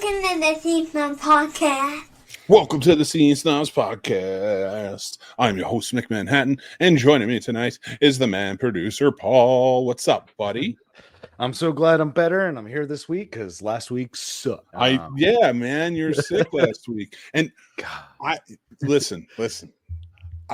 Welcome to the Scene Snobs podcast. Welcome to the Scene Snobs podcast. I'm your host, Mick Manhattan, and joining me tonight is the man producer, Paul. What's up, buddy? I'm so glad I'm better, and I'm here this week because last week sucked. Yeah, man, you're sick last week, and I listen.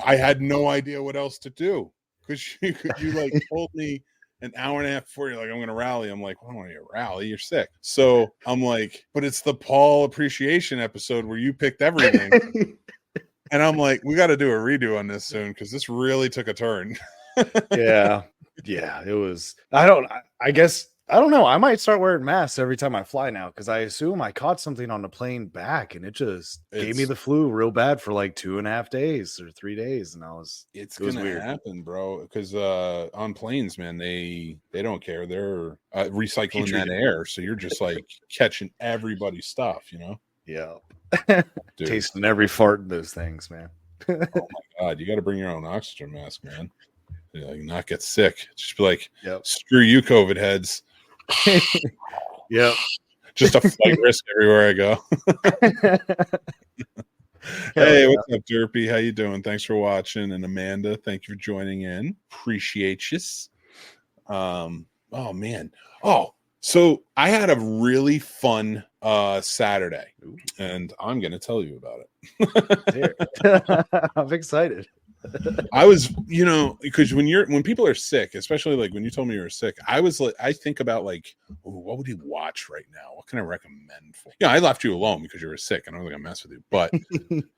I had no idea what else to do because you like told me an hour and a half before, you're like, I'm going to rally. I'm like, well, I don't want to rally. You're sick. So I'm like, but it's the Paul appreciation episode where you picked everything. And I'm like, we got to do a redo on this soon because this really took a turn. Yeah, it was. I don't know. I might start wearing masks every time I fly now because I assume I caught something on the plane back and it just gave me the flu real bad for like 2.5 days or 3 days. And it was gonna happen, bro. Because on planes, man, they don't care. They're recycling that air, so you're just like catching everybody's stuff, you know? Yeah. Tasting every fart in those things, man. Oh my god, you got to bring your own oxygen mask, man. You like not get sick. Just be like, screw you, COVID heads. Yep. Just a flight risk everywhere I go. Hey, what's up, Derpy? How you doing? Thanks for watching. And Amanda, thank you for joining in. Appreciate you. Oh man. Oh, so I had a really fun Saturday, and I'm gonna tell you about it. I'm excited. I was, because when people are sick, especially like when you told me you were sick, I was like, I think about like, what would you watch right now? What can I recommend for? Yeah, I left you alone because you were sick, and I was gonna mess with you. But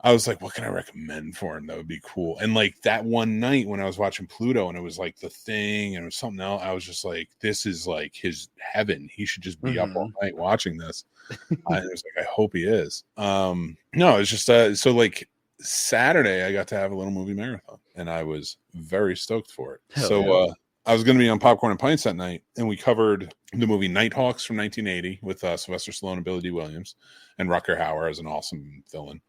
I was like, what can I recommend for him that would be cool? And like that one night when I was watching Pluto, and it was like The Thing, and it was something else, I was just like, this is like his heaven. He should just be up all night watching this. I was like, I hope he is. No, it's just so like. Saturday I got to have a little movie marathon and I was very stoked for it. I was going to be on Popcorn and Pints that night, and we covered the movie Nighthawks from 1980 with Sylvester Stallone and Billy D. Williams, and Rutger Hauer as an awesome villain.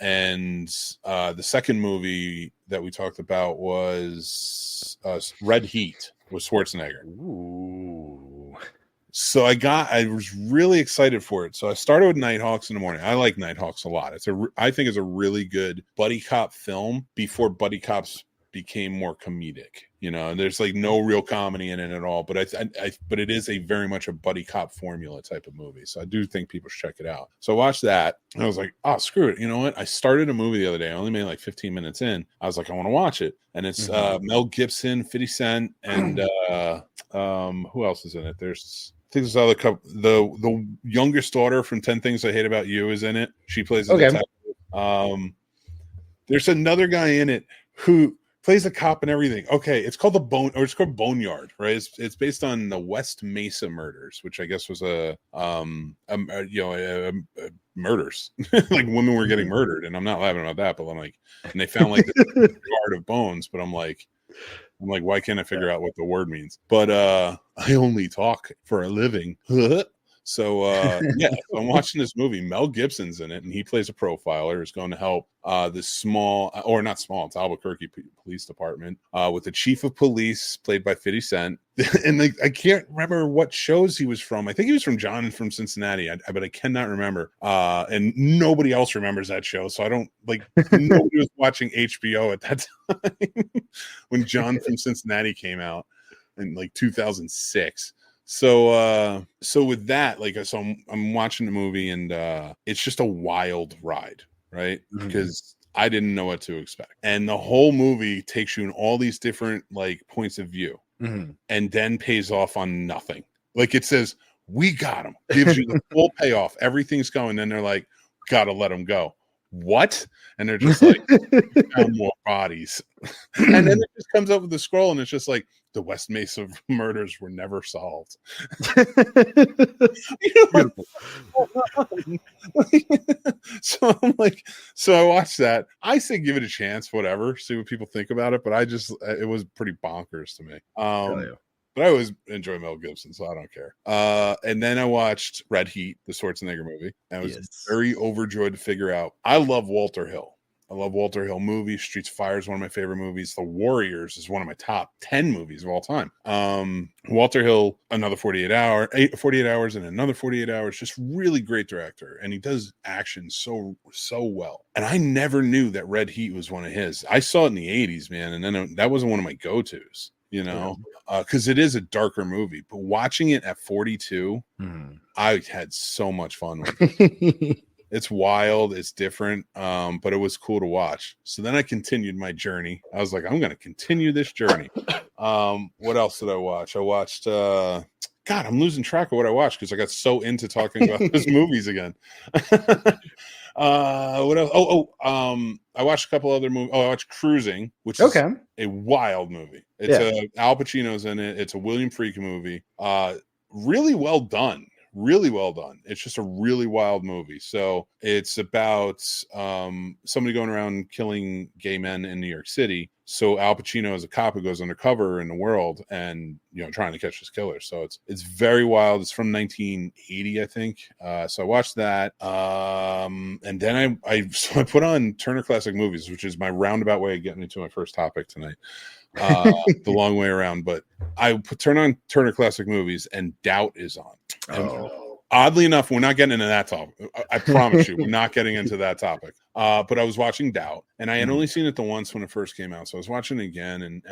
And the second movie that we talked about was Red Heat with Schwarzenegger. Ooh. So I was really excited for it. So I started with Nighthawks in the morning. I like Nighthawks a lot. I think it's a really good buddy cop film before buddy cops became more comedic. There's like no real comedy in it at all. But but it is a very much a buddy cop formula type of movie. So I do think people should check it out. So I watched that, and I was like, oh, screw it. You know what? I started a movie the other day. I only made like 15 minutes in. I was like, I want to watch it. And it's Mel Gibson, 50 Cent, and who else is in it? I think there's other couple. The youngest daughter from 10 Things I Hate About You is in it. She plays a detective. There's another guy in it who plays a cop and everything. Okay, it's called it's called Boneyard, right? It's based on the West Mesa murders, which I guess was murders. Like women were getting murdered, and I'm not laughing about that, but I'm like, and they found like the yard of bones, but I'm like, why can't I figure out what the word means? But I only talk for a living. So I'm watching this movie. Mel Gibson's in it, and he plays a profiler who's going to help this small, or not small, it's Albuquerque Police Department, with the chief of police, played by 50 Cent. And I can't remember what shows he was from. I think he was from John from Cincinnati, but I cannot remember. And nobody else remembers that show, so I don't nobody was watching HBO at that time when John from Cincinnati came out in like 2006. So with that, I'm watching the movie, and it's just a wild ride, right? Because I didn't know what to expect, and the whole movie takes you in all these different like points of view, and then pays off on nothing. Like it says, "We got him," gives you the full payoff, everything's going. Then they're like, "Gotta let him go." What? And they're just like, found more bodies. And then it just comes up with the scroll, and it's just like, the West Mesa murders were never solved. So I'm like, so I watched that. I say give it a chance, whatever, see what people think about it. But it was pretty bonkers to me. But I always enjoy Mel Gibson, so I don't care. And then I watched Red Heat, the Schwarzenegger movie. I was very overjoyed to figure out I love Walter Hill. I love Walter Hill movies. Streets of Fire is one of my favorite movies. The Warriors is one of my top 10 movies of all time. Walter Hill, another 48 hours and another 48 hours. Just really great director. And he does action so well. And I never knew that Red Heat was one of his. I saw it in the 80s, man. And then that wasn't one of my go-tos, you know, because it is a darker movie. But watching it at 42, I had so much fun with it. It's wild, it's different, but it was cool to watch. So then I continued my journey. I was like, I'm going to continue this journey. What else did I watch? I watched, God, I'm losing track of what I watched because I got so into talking about those movies again. What else? I watched a couple other movies. I watched Cruising, which is a wild movie. It's Al Pacino's in it. It's a William Friedkin movie. Really well done. Really well done. It's just a really wild movie. So it's about somebody going around killing gay men in New York City. So Al Pacino is a cop who goes undercover in the world and, you know, trying to catch this killer. So it's very wild. It's from 1980, I think. So I watched that. And then I put on Turner Classic Movies, which is my roundabout way of getting into my first topic tonight. The long way around, but I turn on Turner Classic Movies and Doubt is on. And oddly enough, we're not getting into that topic. I promise you, we're not getting into that topic. But I was watching Doubt, and I had only seen it the once when it first came out, so I was watching it again, and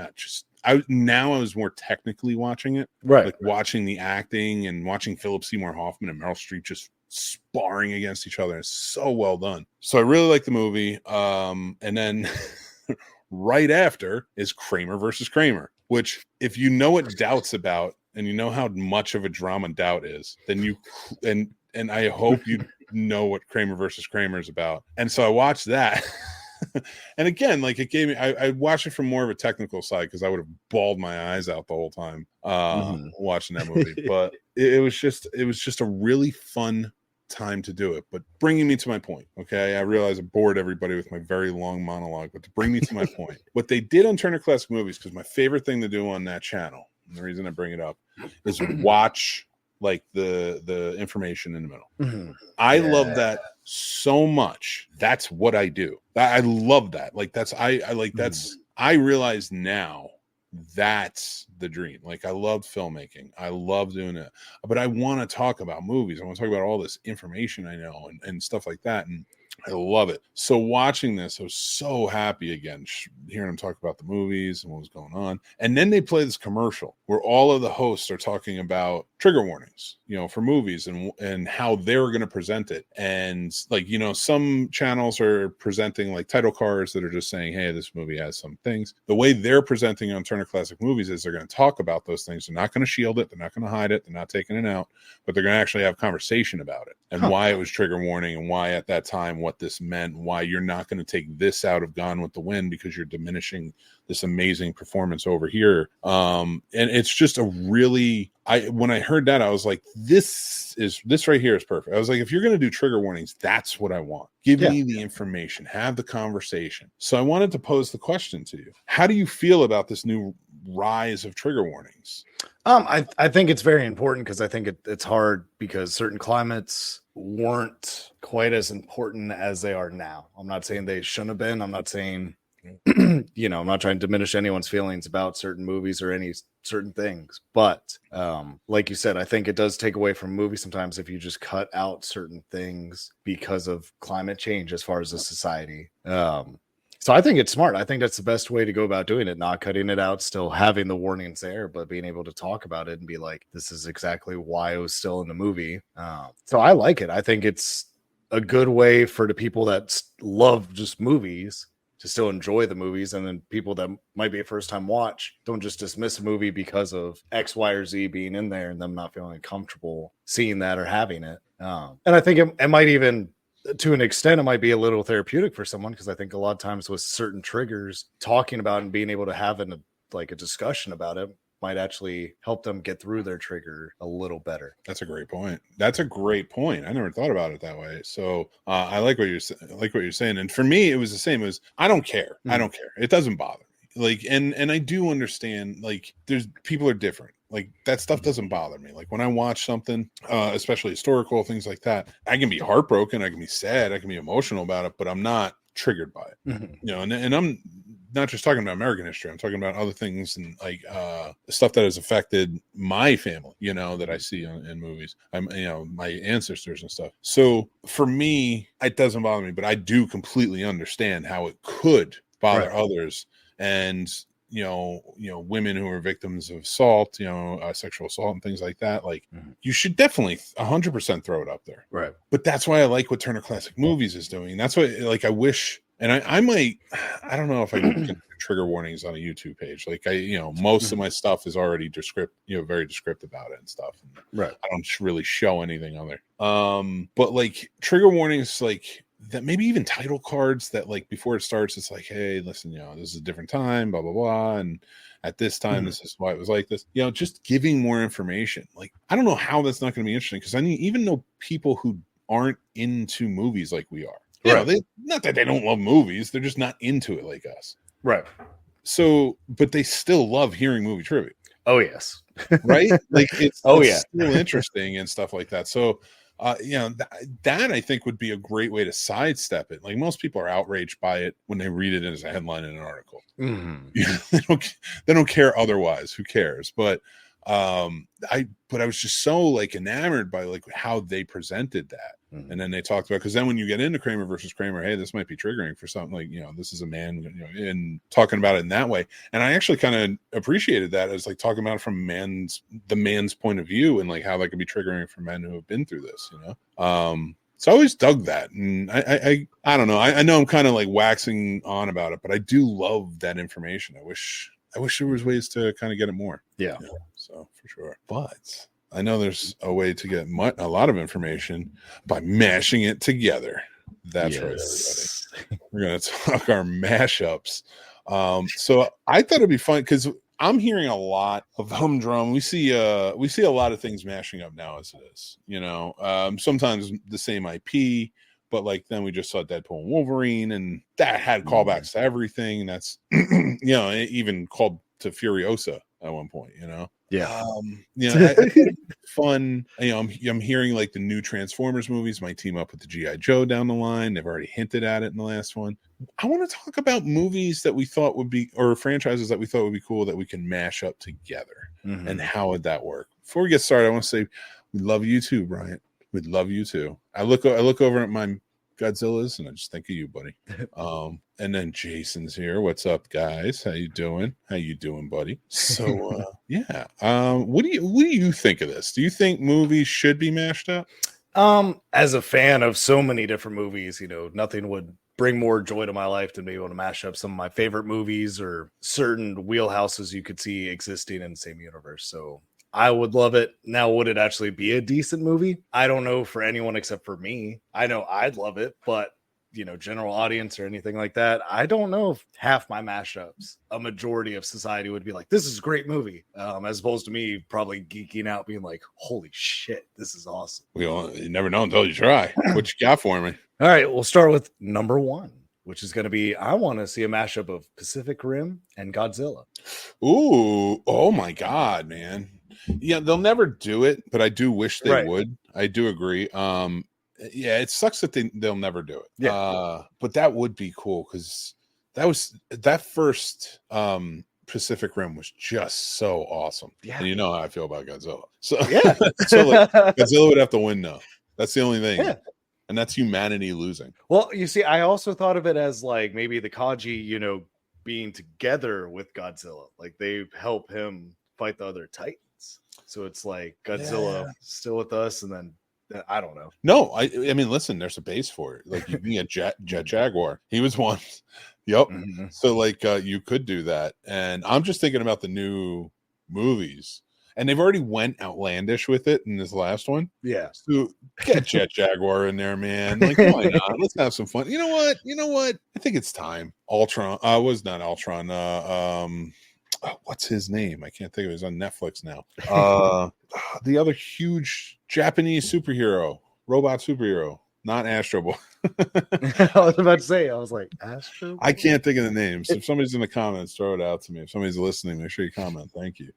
I was more technically watching it, right? Like watching the acting and watching Philip Seymour Hoffman and Meryl Streep just sparring against each other. It's so well done. So I really like the movie. And then right after is Kramer versus Kramer, which if you know what Doubt's about and you know how much of a drama Doubt is, then you and I hope you know what Kramer versus Kramer is about. And so I watched that. And again, like it gave me, I watched it from more of a technical side because I would have bawled my eyes out the whole time watching that movie. But it was just a really fun time to do it. But bringing me to my point, okay, I realize I bored everybody with my very long monologue, but to bring me to my point, what they did on Turner Classic Movies, because my favorite thing to do on that channel, and the reason I bring it up, is watch like the information in the middle. I love that so much. That's what I do. I love that. Like that's I realize now that's the dream. Like I love filmmaking. I love doing it. But I want to talk about movies. I want to talk about all this information I know and stuff like that. And I love it. So watching this, I was so happy again, hearing them talk about the movies and what was going on. And then they play this commercial where all of the hosts are talking about trigger warnings, you know, for movies and how they're going to present it. And like, you know, some channels are presenting like title cards that are just saying, hey, this movie has some things. The way they're presenting on Turner Classic Movies is they're going to talk about those things. They're not going to shield it. They're not going to hide it. They're not taking it out, but they're going to actually have conversation about it and why it was trigger warning and why at that time, what this meant, why you're not going to take this out of Gone with the Wind because you're diminishing this amazing performance over here. And it's just a really, when I heard that, I was like, this right here is perfect. I was like, if you're going to do trigger warnings, that's what I want. Give me the information, have the conversation. So I wanted to pose the question to you. How do you feel about this new rise of trigger warnings? I think it's very important because I think it's hard because certain climates weren't quite as important as they are now. I'm not saying they shouldn't have been. I'm not saying, you know, I'm not trying to diminish anyone's feelings about certain movies or any certain things. But like you said, I think it does take away from movies sometimes if you just cut out certain things because of climate change as far as a society. So I think it's smart. I think that's the best way to go about doing it, not cutting it out, still having the warnings there, but being able to talk about it and be like, this is exactly why it was still in the movie. So I like it. I think it's a good way for the people that love just movies to still enjoy the movies. And then people that might be a first time watch, don't just dismiss a movie because of X, Y, or Z being in there and them not feeling comfortable seeing that or having it. And I think it might even, to an extent, it might be a little therapeutic for someone because I think a lot of times with certain triggers, talking about and being able to have a discussion about it might actually help them get through their trigger a little better. That's a great point. I never thought about it that way. So I like what you're saying. And for me, it was the same as I don't care. I don't care. It doesn't bother me. Like, and I do understand, like, people are different. Like that stuff doesn't bother me. Like when I watch something, especially historical things like that, I can be heartbroken, I can be sad, I can be emotional about it, but I'm not triggered by it. Mhm. You know, and I'm not just talking about American history. I'm talking about other things and like stuff that has affected my family, you know, that I see in movies. I'm, you know, my ancestors and stuff. So for me, it doesn't bother me, but I do completely understand how it could bother others. And you know, women who are victims of assault, you know, sexual assault and things like that. Like, you should definitely 100% throw it up there. Right. But that's why I like what Turner Classic Movies is doing. That's why, like, I wish, and I might, I don't know if I can get trigger warnings on a YouTube page. Like, you know, most of my stuff is already very descriptive about it and stuff. And I don't really show anything other. But like trigger warnings, like, that maybe even title cards that like before it starts, it's like, hey, listen, you know, this is a different time, blah, blah, blah. And at this time, this is why it was like this, you know, just giving more information. Like, I don't know how that's not going to be interesting. Cause I mean, even though people who aren't into movies like we are, you know, not that they don't love movies, they're just not into it like us. Right. So, but they still love hearing movie trivia. Oh yes. Right. Like it's still interesting and stuff like that. So, you know, that I think would be a great way to sidestep it. Like most people are outraged by it when they read it as a headline in an article. You know, they don't care otherwise. Who cares? But I was just so like enamored by like how they presented that. And then they talked about, because then when you get into Kramer versus Kramer, hey, this might be triggering for something, like, you know, this is a man, you know, and talking about it in that way. And I actually kind of appreciated that as like talking about it from the man's point of view, and like how that could be triggering for men who have been through this, you know. So I always dug that. And I don't know. I know I'm kind of like waxing on about it, but I do love that information. I wish there was ways to kind of get it more. Yeah. You know, so for sure. But I know there's a way to get a lot of information by mashing it together. That's right, everybody. We're going to talk our mashups. So I thought it'd be fun because I'm hearing a lot of humdrum. We see a lot of things mashing up now as it is. You know, sometimes the same IP, but like then we just saw Deadpool and Wolverine, and that had callbacks to everything. And that's you know, it even called to Furiosa at one point. You know. Yeah. You know, fun. You know, I'm hearing like the new Transformers movies might team up with the G.I. Joe down the line. They've already hinted at it in the last one. I want to talk about movies that we thought would be, or franchises that we thought would be cool that we can mash up together. And how would that work? Before we get started, I want to say we love you too, Bryant. We'd love you too. I look over at my Godzillas and I just think of you, buddy. And then Jason's here. What's up, guys? How you doing, buddy? So yeah. What do you think of this? Do you think movies should be mashed up? As a fan of so many different movies, you know, nothing would bring more joy to my life than being able to mash up some of my favorite movies or certain wheelhouses you could see existing in the same universe. So I would love it. Now, would it actually be a decent movie? I don't know for anyone except for me. I know I'd love it, but you know, general audience or anything like that, I don't know if half my mashups, a majority of society would be like, this is a great movie, as opposed to me probably geeking out being like, holy shit, this is awesome. You never know until you try. What you got for me? All right, we'll start with number one, which is going to be, I want to see a mashup of Pacific Rim and Godzilla. Ooh, oh my God, man. Yeah, they'll never do it, but I do wish they would. I do agree. Yeah, it sucks that they'll never do it. Yeah, but that would be cool because that first Pacific Rim was just so awesome. Yeah, and you know how I feel about Godzilla. So yeah, so like, Godzilla would have to win though. That's the only thing. Yeah. And that's humanity losing. Well, you see, I also thought of it as like maybe the Kaji, you know, being together with Godzilla, like they help him fight the other Titans. So it's like Godzilla still with us, and then I don't know. No, I mean, listen, there's a base for it. Like you can get Jet Jaguar. He was one. Yep. So like you could do that. And I'm just thinking about the new movies. And they've already went outlandish with it in this last one. Yeah. So get Jet Jaguar in there, man. Like, why not? Let's have some fun. You know what? I think it's time. Ultron. Was not Ultron. What's his name? I can't think of it. He's on Netflix now. The other huge Japanese robot superhero, not Astro Boy. I was about to say, I was like, Astro Boy? I can't think of the names. If somebody's in the comments, throw it out to me. If somebody's listening, make sure you comment. Thank you.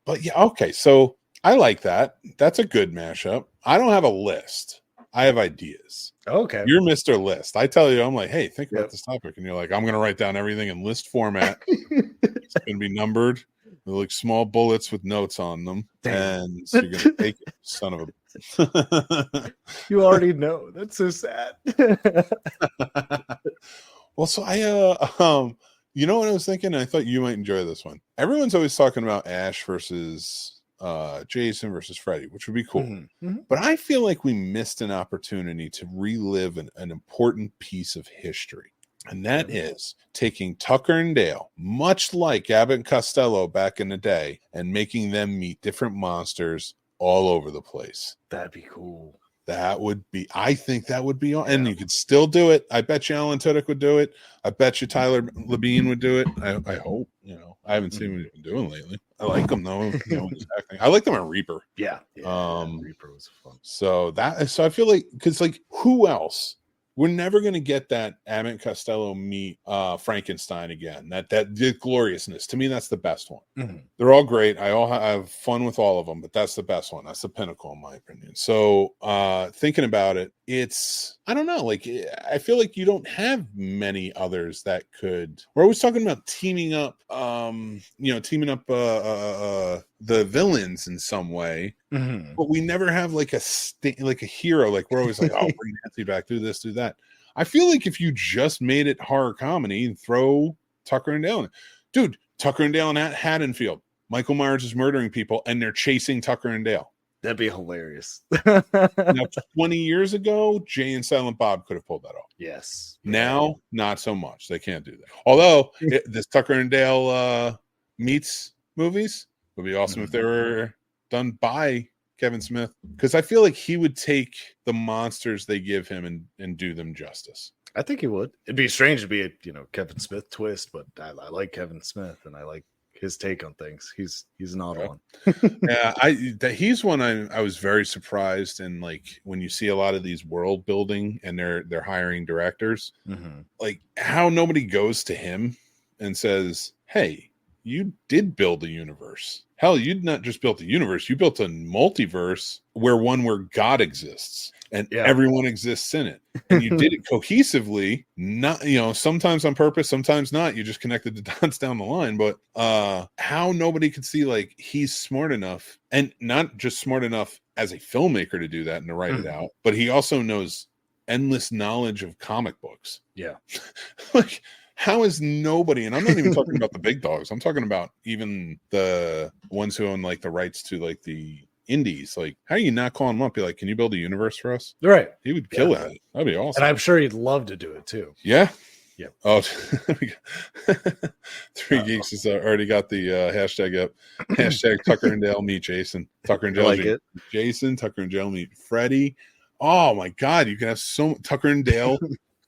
But yeah, okay. So I like that. That's a good mashup. I don't have a list. I have ideas. Okay. You're Mr. List. I tell you, I'm like, hey, think Yep. about this topic. And you're like, I'm going to write down everything in list format. It's going to be numbered. They're like small bullets with notes on them. Damn. And so you're going to take it, son of a. You already know. That's so sad. Well, so you know what I was thinking? I thought you might enjoy this one. Everyone's always talking about Ash versus Jason versus Freddy, which would be cool. Mm-hmm. Mm-hmm. But I feel like we missed an opportunity to relive an important piece of history. And that is taking Tucker and Dale, much like Abbott and Costello back in the day, and making them meet different monsters all over the place. That'd be cool. That would be, I think that would be, and you could still do it. I bet you Alan Tudyk would do it. I bet you Tyler Labine would do it. I hope, I haven't seen what he's been doing lately. I like him though. He's acting. I like them on Reaper. Yeah. Reaper was fun. So I feel like, because like, who else? We're never going to get that Abbott and Costello meet Frankenstein again. That gloriousness. To me, that's the best one. Mm-hmm. They're all great. I have fun with all of them, but that's the best one. That's the pinnacle, in my opinion. So thinking about it, I don't know. Like, I feel like you don't have many others that could. We're always talking about teaming up, the villains in some way. Mm-hmm. But we never have like a hero. Like we're always like, oh, bring Nancy back, do this, do that. I feel like if you just made it horror comedy and throw Tucker and Dale in, dude, Tucker and Dale in Haddonfield, Michael Myers is murdering people and they're chasing Tucker and Dale. That'd be hilarious. Now, 20 years ago, Jay and Silent Bob could have pulled that off. Yes. Now, not so much. They can't do that. Although this Tucker and Dale meets movies would be awesome if they were done by Kevin Smith, because I feel like he would take the monsters they give him and do them justice. I think he would. It'd be strange to be a Kevin Smith twist, but I like Kevin Smith and I like his take on things. He's an odd one. Yeah, he's one I was very surprised, and like when you see a lot of these world building and they're hiring directors, like how nobody goes to him and says, hey, you did build a universe. Hell, you'd not just built a universe, you built a multiverse where God exists and everyone exists in it. And you did it cohesively, not, sometimes on purpose, sometimes not. You just connected the dots down the line. But how nobody could see, like, he's smart enough, and not just smart enough as a filmmaker to do that and to write it out, but he also knows endless knowledge of comic books. Yeah. Like, how is nobody, and I'm not even talking about the big dogs, I'm talking about even the ones who own like the rights to like the indies, like how are you not calling him up, be like, can you build a universe for us? Right. He would kill it. That'd be awesome. And I'm sure he'd love to do it too. Yeah. Yeah. Oh, Three Geeks has already got the hashtag up. Hashtag Tucker and Dale meet Jason. Tucker and Dale meet Jason. Tucker and Dale meet Freddy. Oh my God, you can have Tucker and Dale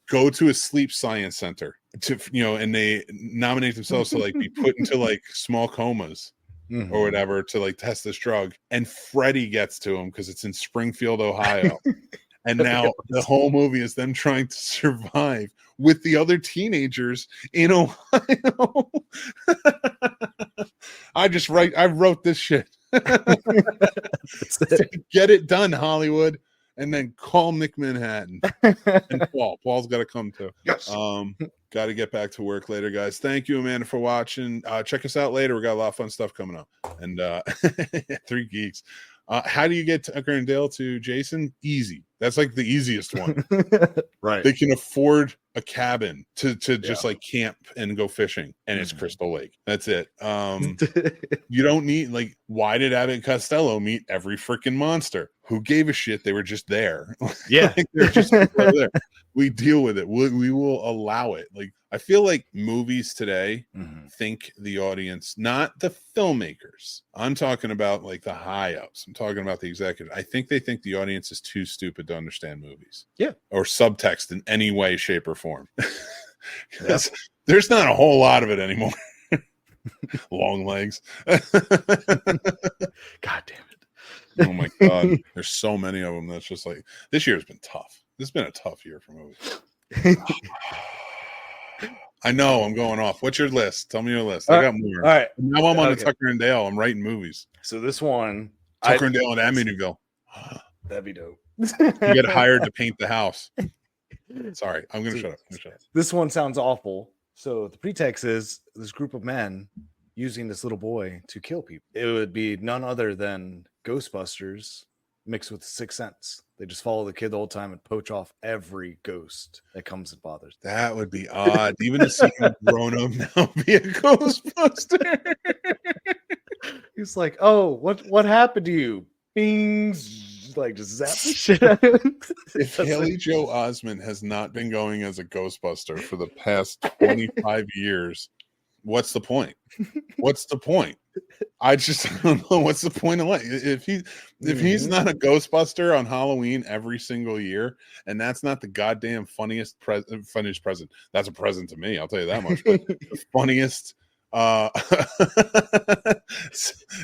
go to a sleep science center to, and they nominate themselves to like be put into like small comas or whatever to like test this drug. And Freddy gets to him because it's in Springfield, Ohio. And now the whole movie is them trying to survive with the other teenagers in Ohio. I wrote this shit. Get it done, Hollywood. And then call Nick Manhattan and Paul. Paul's got to come too. Yes. Got to get back to work later, guys. Thank you, Amanda, for watching. Check us out later. We got a lot of fun stuff coming up. And Three Geeks. How do you get Tucker and Dale to Jason? Easy. That's like the easiest one. Right. They can afford a cabin to just like camp and go fishing, and it's Crystal Lake. That's it. You don't need, like, why did Abbott and Costello meet every freaking monster? Who gave a shit? They were just there. Yeah. Like, they're just there. We deal with it. We will allow it. Like, I feel like movies today think the audience, not the filmmakers. I'm talking about like the high ups. I'm talking about the executive. I think they think the audience is too stupid to understand movies. Yeah. Or subtext in any way, shape, or form. There's not a whole lot of it anymore. Long legs. God damn it. Oh my God. There's so many of them. That's just like, this year's been tough. This has been a tough year for movies. I know I'm going off. What's your list? Tell me your list. I got more. All right. Now I'm on the Tucker and Dale. I'm writing movies. So this one, Tucker and Dale and Amityville. That'd be dope. You get hired to paint the house. Sorry, I'm gonna shut up. This one sounds awful. So the pretext is this group of men using this little boy to kill people. It would be none other than Ghostbusters mixed with the Sixth Sense. They just follow the kid the whole time and poach off every ghost that comes and bothers them. That would be odd. Even to see him grown up now be a Ghostbuster. He's like, oh, what happened to you? Bings, like just zap the shit out of him. If Haley Jo Osment has not been going as a Ghostbuster for the past 25 years, what's the point? What's the point? I don't know what's the point of life. If he's not a Ghostbuster on Halloween every single year, and that's not the goddamn funniest present. That's a present to me, I'll tell you that much. But the funniest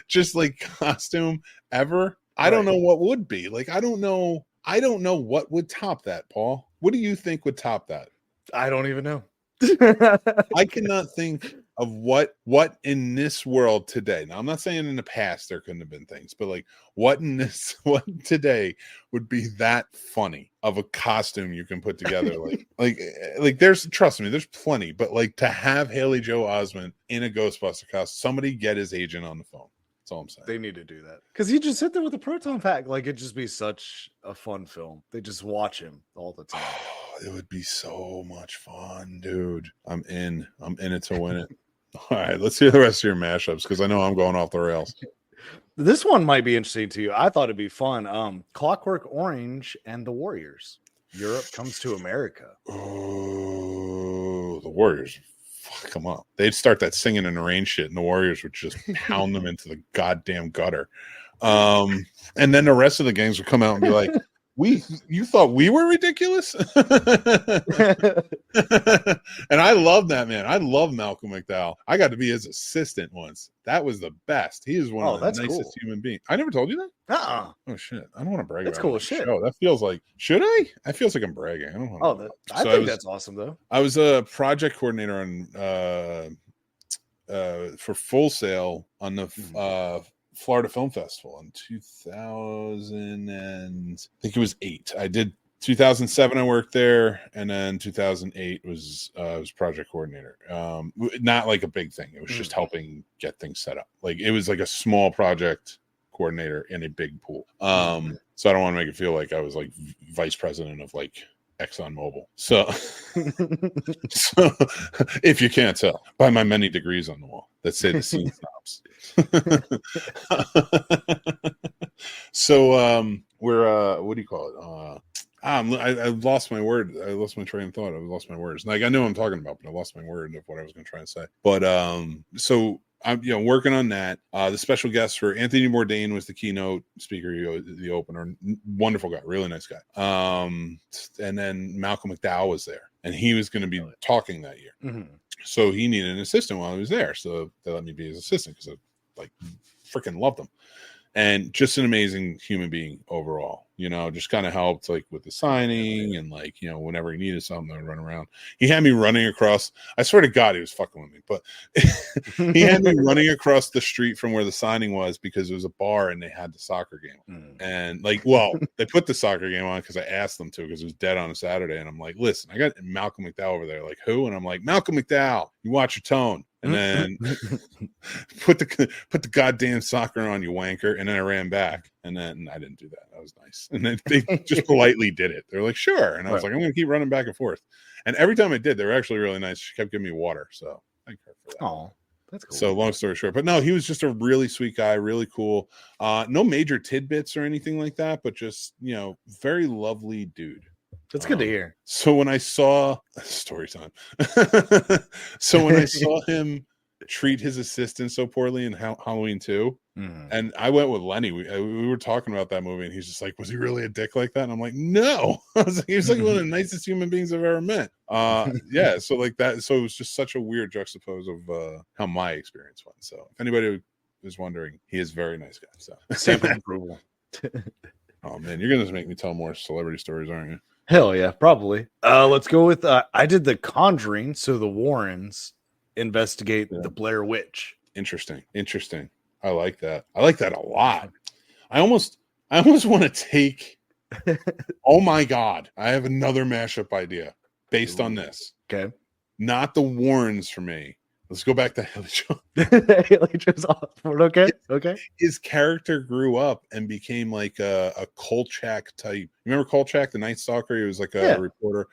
just like costume ever. I don't know what would be. Like I don't know what would top that, Paul. What do you think would top that? I don't even know. I cannot think of what in this world today. Now I'm not saying in the past there couldn't have been things, but like what today would be that funny of a costume you can put together. like there's, trust me, there's plenty, but like to have Haley Jo Osment in a Ghostbuster costume, somebody get his agent on the phone. That's all I'm saying. They need to do that because he just sit there with a proton pack. Like it'd just be such a fun film. They just watch him all the time. It would be so much fun, dude. I'm in it to win it. All right, let's hear the rest of your mashups because I know I'm going off the rails. This one might be interesting to you. I thought it'd be fun. Clockwork Orange and the Warriors. Europe Comes to America. Oh, the Warriors. Fuck them up. They'd start that singing in the rain shit, and the Warriors would just pound them into the goddamn gutter. And then the rest of the gangs would come out and be like, you thought we were ridiculous? And I love that man. I love Malcolm McDowell. I got to be his assistant once. That was the best. He is one of the nicest human beings. I never told you that? Oh shit. I don't want to brag about cool it. shit. Show. That feels like, should I? I feels like I'm bragging. I don't want I think that's awesome though. I was a project coordinator on for Full Sail on the Florida Film Festival in 2000 and I think it was 8. I did 2007. I worked there, and then 2008 was project coordinator. Not like a big thing. It was just helping get things set up. Like it was like a small project coordinator in a big pool. So I don't want to make it feel like I was like vice president of like ExxonMobil. So if you can't tell by my many degrees on the wall that say the scene snobs. So we're what do you call it? I lost my word. I lost my train of thought. I lost my words. Like I know what I'm talking about, but I lost my word of what I was going to try and say. But so I'm working on that. The special guest for Anthony Bourdain was the keynote speaker, the opener. Wonderful guy, really nice guy. And then Malcolm McDowell was there, and he was going to be talking that year. Mm-hmm. So he needed an assistant while he was there. So they let me be his assistant because I like freaking loved him. And just an amazing human being overall, just kind of helped like with the signing and like, whenever he needed something, I'd run around. He had me running across, I swear to God, he was fucking with me, but he had me running across the street from where the signing was because it was a bar and they had the soccer game. And like, well, they put the soccer game on because I asked them to because it was dead on a Saturday. And I'm like, listen, I got Malcolm McDowell over there. Like, who? And I'm like, Malcolm McDowell, you watch your tone. And then put the goddamn soccer on, you wanker. And then I ran back. And then I didn't do that. That was nice. And then they just politely did it. They're like, sure. And I was like, I'm going to keep running back and forth. And every time I did, they were actually really nice. She kept giving me water. So thank her for that. Oh, that's cool. So long story short. But no, he was just a really sweet guy, really cool. No major tidbits or anything like that, but just, very lovely dude. That's good to hear. So when I saw story time, so when I saw him treat his assistant so poorly in Halloween 2, and I went with Lenny, we were talking about that movie, and he's just like, was he really a dick like that? And I'm like, no. I was like, he was like one of the nicest human beings I've ever met. Yeah. So like that. So it was just such a weird juxtapose of how my experience went. So if anybody is wondering, he is a very nice guy. So stamp of approval. Oh man, you're gonna make me tell more celebrity stories, aren't you? Hell yeah, probably. Let's go with I did The Conjuring, so the Warrens investigate the Blair Witch. Interesting. I like that. I like that a lot. I almost want to take Oh my God. I have another mashup idea based on this. Okay. Not the Warrens for me. Let's go back to Haley Joel. Haley Joel Osment. Okay. Okay. His character grew up and became like a Kolchak type. Remember Kolchak, the Night Stalker? He was like a reporter.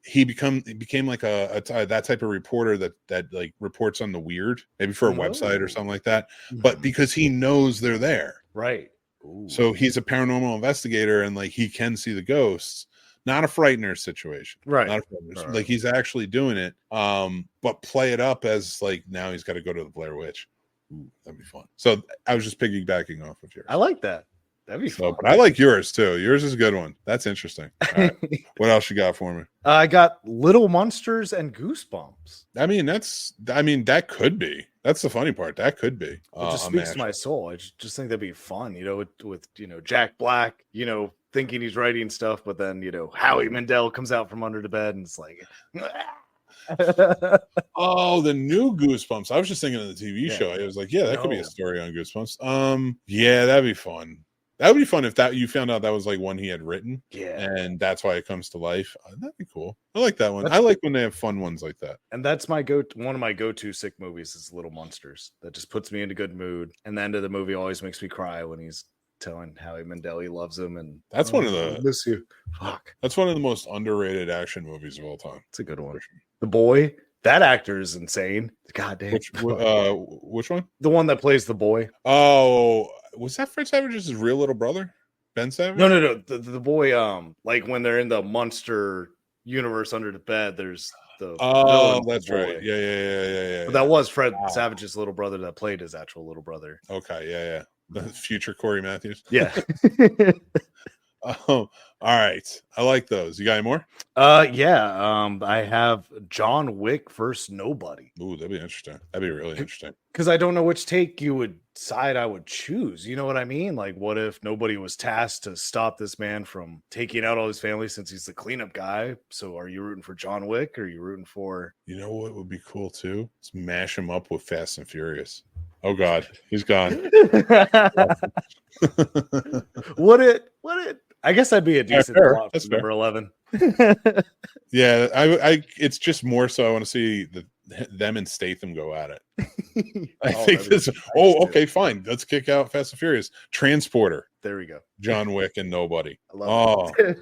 He became like that type of reporter that like reports on the weird, maybe for a website or something like that. But because he knows they're there, right? Ooh. So he's a paranormal investigator and like he can see the ghosts. Not a frightener situation, right? Not a frightener. Right. Like he's actually doing it, but play it up as like now he's got to go to the Blair Witch. Ooh, that'd be fun. So I was just piggybacking off of yours. I like that. That'd be fun. But I like yours too. Yours is a good one. That's interesting. All right. What else you got for me? I got Little Monsters and Goosebumps. I mean, that could be. That's the funny part. That could be. It just speaks to my soul. I just think that'd be fun, with Jack Black, thinking he's writing stuff, but then Howie Mandel comes out from under the bed and it's like oh, the new Goosebumps. I was just thinking of the TV show. I was like, that could be a story on Goosebumps. Yeah, that'd be fun. That would be fun if you found out that was like one he had written. Yeah. And that's why it comes to life. That'd be cool. I like that one. I like when they have fun ones like that. And that's one of my go-to sick movies is Little Monsters. That just puts me in a good mood. And the end of the movie always makes me cry when he's telling Howie Mandel he loves him. And that's one of the miss you. Fuck. That's one of the most underrated action movies of all time. It's a good one. The Boy. That actor is insane. God damn. Which one? The one that plays the boy. Oh, was that Fred Savage's real little brother? Ben Savage? No. The boy, like when they're in the monster universe under the bed, there's the that's right. Yeah. But that was Fred Savage's little brother that played his actual little brother. Okay, yeah. The future Corey Matthews. Yeah. Oh, all right. I like those. You got any more? I have John Wick versus Nobody. Ooh, that'd be interesting. That'd be really interesting. Because I don't know which side I would choose. You know what I mean? Like, what if Nobody was tasked to stop this man from taking out all his family since he's the cleanup guy? So are you rooting for John Wick or are you rooting for... You know what would be cool too? Let's mash him up with Fast and Furious. Oh God, he's gone. Would it? I guess that'd be a decent plot for number 11. Yeah, I it's just more so I want to see them and Statham go at it. I think this. Okay, fine. Let's kick out Fast and Furious. Transporter. There we go. John Wick and Nobody. I love it.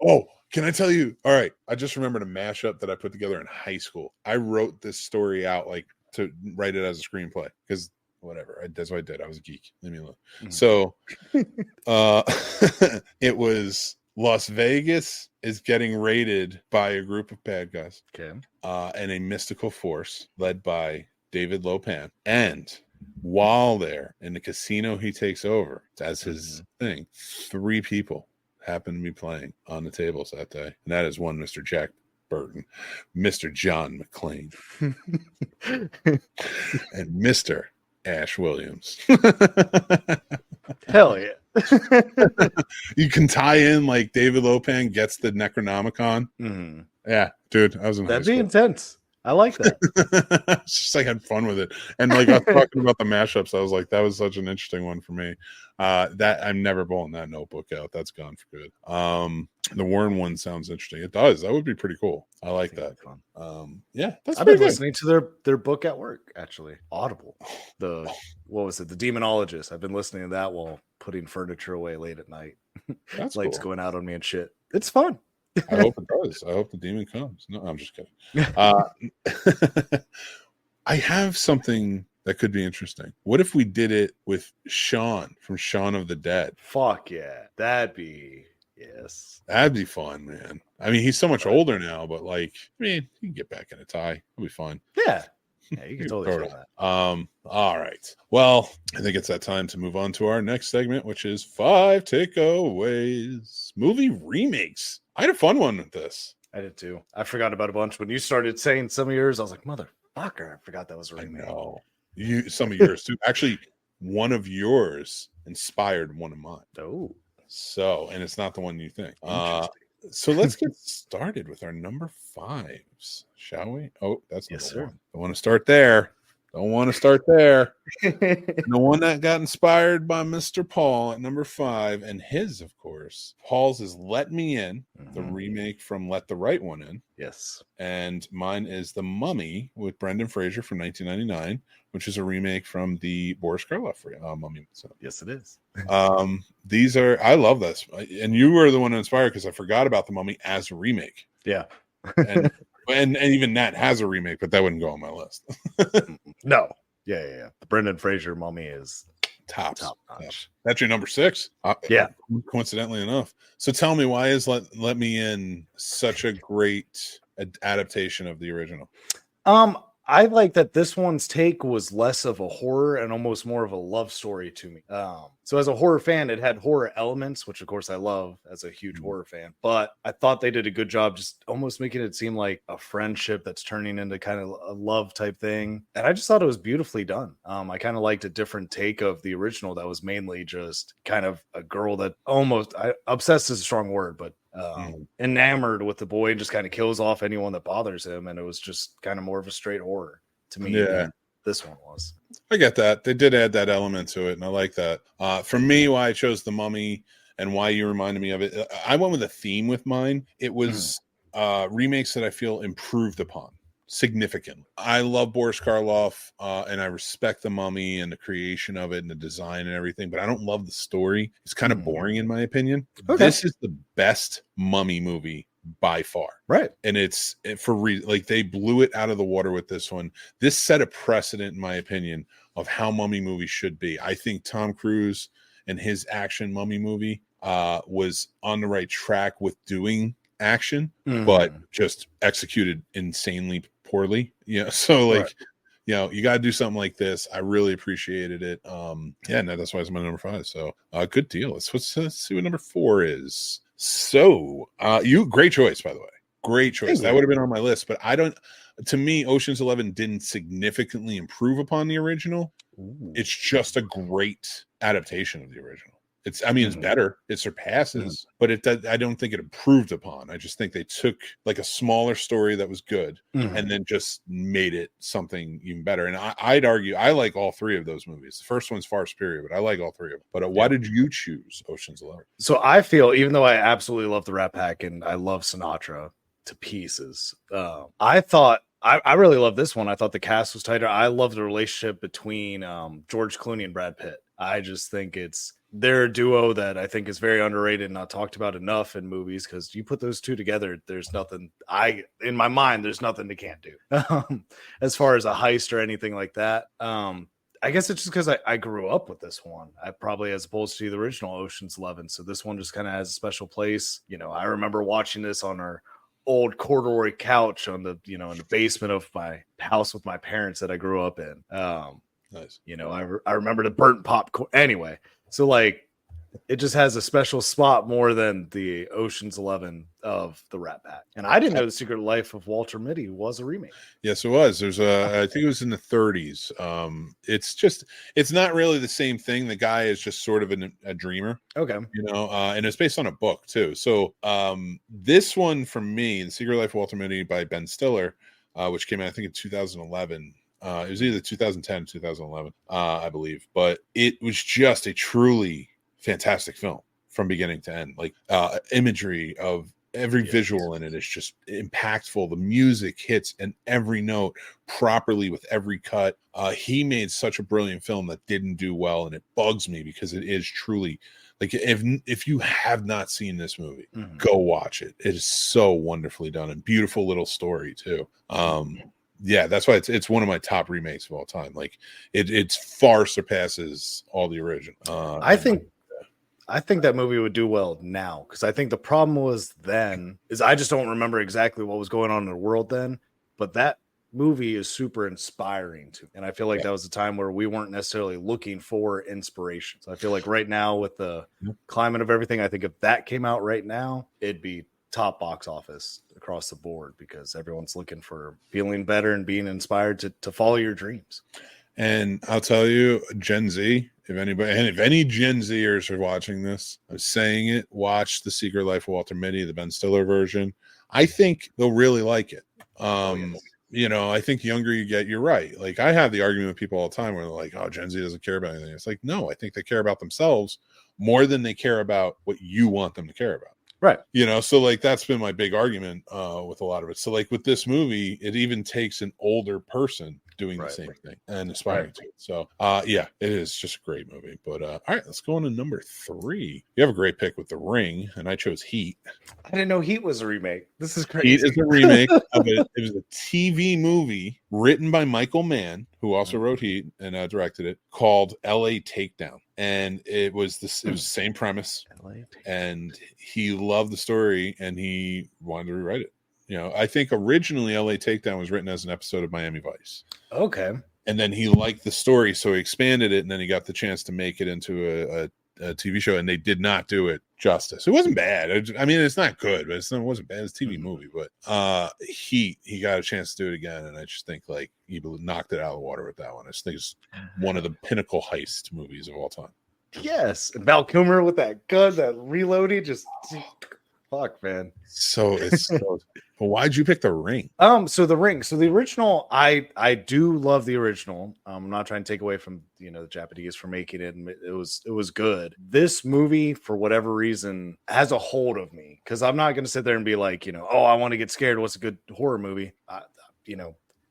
Oh, can I tell you? All right, I just remembered a mashup that I put together in high school. I wrote this story out to write it as a screenplay because whatever. That's what I did. I was a geek. Leave me alone. Mm-hmm. So, it was Las Vegas is getting raided by a group of bad guys. Okay. And a mystical force led by David Lopan. And while they're in the casino he takes over as his thing, 3 people happen to be playing on the tables that day. And that is one Mr. Jack Burton, Mr. John McClane, and Mr. Ash Williams. Hell yeah. You can tie in like David Lopan gets the Necronomicon. Mm-hmm. Yeah, dude, I was in that'd be intense. I like that. It's just like I had fun with it. And like I was talking about the mashups, I was like, that was such an interesting one for me. That I'm never pulling that notebook out. That's gone for good. The Warren one sounds interesting. It does. That would be pretty cool. I like that. Yeah, that's I've been listening to their book at work, actually. Audible. What was it? The Demonologist. I've been listening to that while putting furniture away late at night. That's lights cool. going out on me and shit. It's fun. I hope it does. I hope the demon comes. No, I'm just kidding. I have something that could be interesting. What if we did it with Shaun from Shaun of the Dead? Fuck yeah. That'd be fun, man. I mean, he's so much older now, but like, I mean, he can get back in a tie. It'll be fun. Yeah. Yeah, you can totally feel that. All right. Well, I think it's that time to move on to our next segment, which is 5 takeaways. Movie remakes. I had a fun one with this. I did too. I forgot about a bunch. When you started saying some of yours, I was like, motherfucker, I forgot that was a remake. I know. Some of yours too. Actually, one of yours inspired one of mine. Oh. So, and it's not the one you think. So let's get started with our number 5s, shall we? Oh, that's yes, sir. One. I want to start there. Don't want to start there. The one that got inspired by Mr. Paul at number 5, and his, of course. Paul's is Let Me In, the remake from Let the Right One In. Yes. And mine is The Mummy with Brendan Fraser from 1999, which is a remake from the Boris Karloff Mummy. So, yes, it is. These are, I love this. And you were the one who inspired because I forgot about The Mummy as a remake. Yeah. and even that has a remake, but that wouldn't go on my list. No. Yeah. The Brendan Fraser Mummy is top notch. That's your number 6. Yeah. Coincidentally enough. So tell me, why is Let Me In such a great adaptation of the original? I like that this one's take was less of a horror and almost more of a love story to me. So as a horror fan, it had horror elements, which of course I love as a huge horror fan, but I thought they did a good job just almost making it seem like a friendship that's turning into kind of a love type thing. And I just thought it was beautifully done. I kind of liked a different take of the original that was mainly just kind of a girl that obsessed is a strong word, but enamored with the boy and just kind of kills off anyone that bothers him. And it was just kind of more of a straight horror to me. Yeah. This one was. I get that. They did add that element to it, and I like that. For me, why I chose The Mummy and why you reminded me of it, I went with a theme with mine. It was remakes that I feel improved upon significantly. I love Boris Karloff, and I respect The Mummy and the creation of it and the design and everything, but I don't love the story. It's kind of boring in my opinion. Okay. This is the best Mummy movie by far, right? And it's like they blew it out of the water with this one. This set a precedent, in my opinion, of how Mummy movies should be. I think Tom Cruise and his action Mummy movie was on the right track with doing action, but just executed insanely poorly. So like, right. You got to do something like this. I really appreciated it. That's why it's my number 5. So good deal. Let's see what number 4 is. So, great choice, by the way. Great choice. That would have been on my list, but to me, Ocean's 11 didn't significantly improve upon the original. Ooh. It's just a great adaptation of the original. It's better. It surpasses, but I don't think it improved upon. I just think they took like a smaller story that was good and then just made it something even better. And I'd argue I like all 3 of those movies. The first one's far superior, but I like all 3 of them. But why did you choose Ocean's 11? So I feel, even though I absolutely love the Rat Pack and I love Sinatra to pieces, I thought I really love this one. I thought the cast was tighter. I love the relationship between George Clooney and Brad Pitt. I just think they're a duo that I think is very underrated and not talked about enough in movies, because you put those two together, there's nothing in my mind, there's nothing they can't do as far as a heist or anything like that. I guess it's just because I grew up with this one. I probably, as opposed to the original Ocean's 11. So this one just kind of has a special place. I remember watching this on our old corduroy couch on the, in the basement of my house with my parents that I grew up in. Nice. I remember the burnt popcorn. Anyway, so like it just has a special spot more than the Ocean's 11 of the Rat Pack. And I didn't know The Secret Life of Walter Mitty was a remake. Yes, it was. There's I think it was in the 30s. It's not really the same thing. The guy is just sort of a dreamer. Okay. And it's based on a book too. So this one for me, The Secret Life of Walter Mitty by Ben Stiller, which came out, I think, in 2011. It was either 2010 or 2011, I believe. But it was just a truly fantastic film from beginning to end. Like imagery of every visual in it is just impactful. The music hits in every note properly with every cut. He made such a brilliant film that didn't do well, and it bugs me because it is truly, like, if you have not seen this movie, go watch it. It is so wonderfully done and beautiful little story too. Yeah, that's why it's one of my top remakes of all time. Like it far surpasses all the original. I think that movie would do well now, because I think the problem was then is I just don't remember exactly what was going on in the world then, but that movie is super inspiring to me. And I feel like that was a time where we weren't necessarily looking for inspiration. So I feel like right now with the climate of everything, I think if that came out right now, it'd be top box office across the board, because everyone's looking for feeling better and being inspired to follow your dreams. And I'll tell you, Gen Z, if any Gen Zers are watching this, I'm saying it, watch The Secret Life of Walter Mitty, the Ben Stiller version. I think they'll really like it. you know, I think the younger you get, you're right. Like I have the argument with people all the time where they're like, oh, Gen Z doesn't care about anything. It's like, no, I think they care about themselves more than they care about what you want them to care about. Right. You know, so like that's been my big argument with a lot of it. So like with this movie, it even takes an older person doing the same thing and aspiring to it. So yeah, it is just a great movie. But all right, let's go on to number 3. You have a great pick with The Ring, and I chose Heat. I didn't know Heat was a remake. This is crazy. Heat is a remake of it. It was a TV movie written by Michael Mann, who also wrote Heat and directed it, called LA Takedown. And it was the same premise, and he loved the story and he wanted to rewrite it. You know, I think originally LA Takedown was written as an episode of Miami Vice. Okay. And then he liked the story, so he expanded it, and then he got the chance to make it into a TV show, and they did not do it justice. It wasn't bad. I mean, it's not good, but it wasn't bad. It's a TV movie. But he got a chance to do it again, and I just think like he knocked it out of the water with that one. I just think it's one of the pinnacle heist movies of all time. Yes, and Val Kilmer with that gun, that reloading, just fuck, man. So it's but why'd you pick The Ring? So The Ring. So the original, I do love the original. I'm not trying to take away from the Japanese for making it, and it was good. This movie, for whatever reason, has a hold of me because I'm not going to sit there and be like, oh, I want to get scared. What's a good horror movie?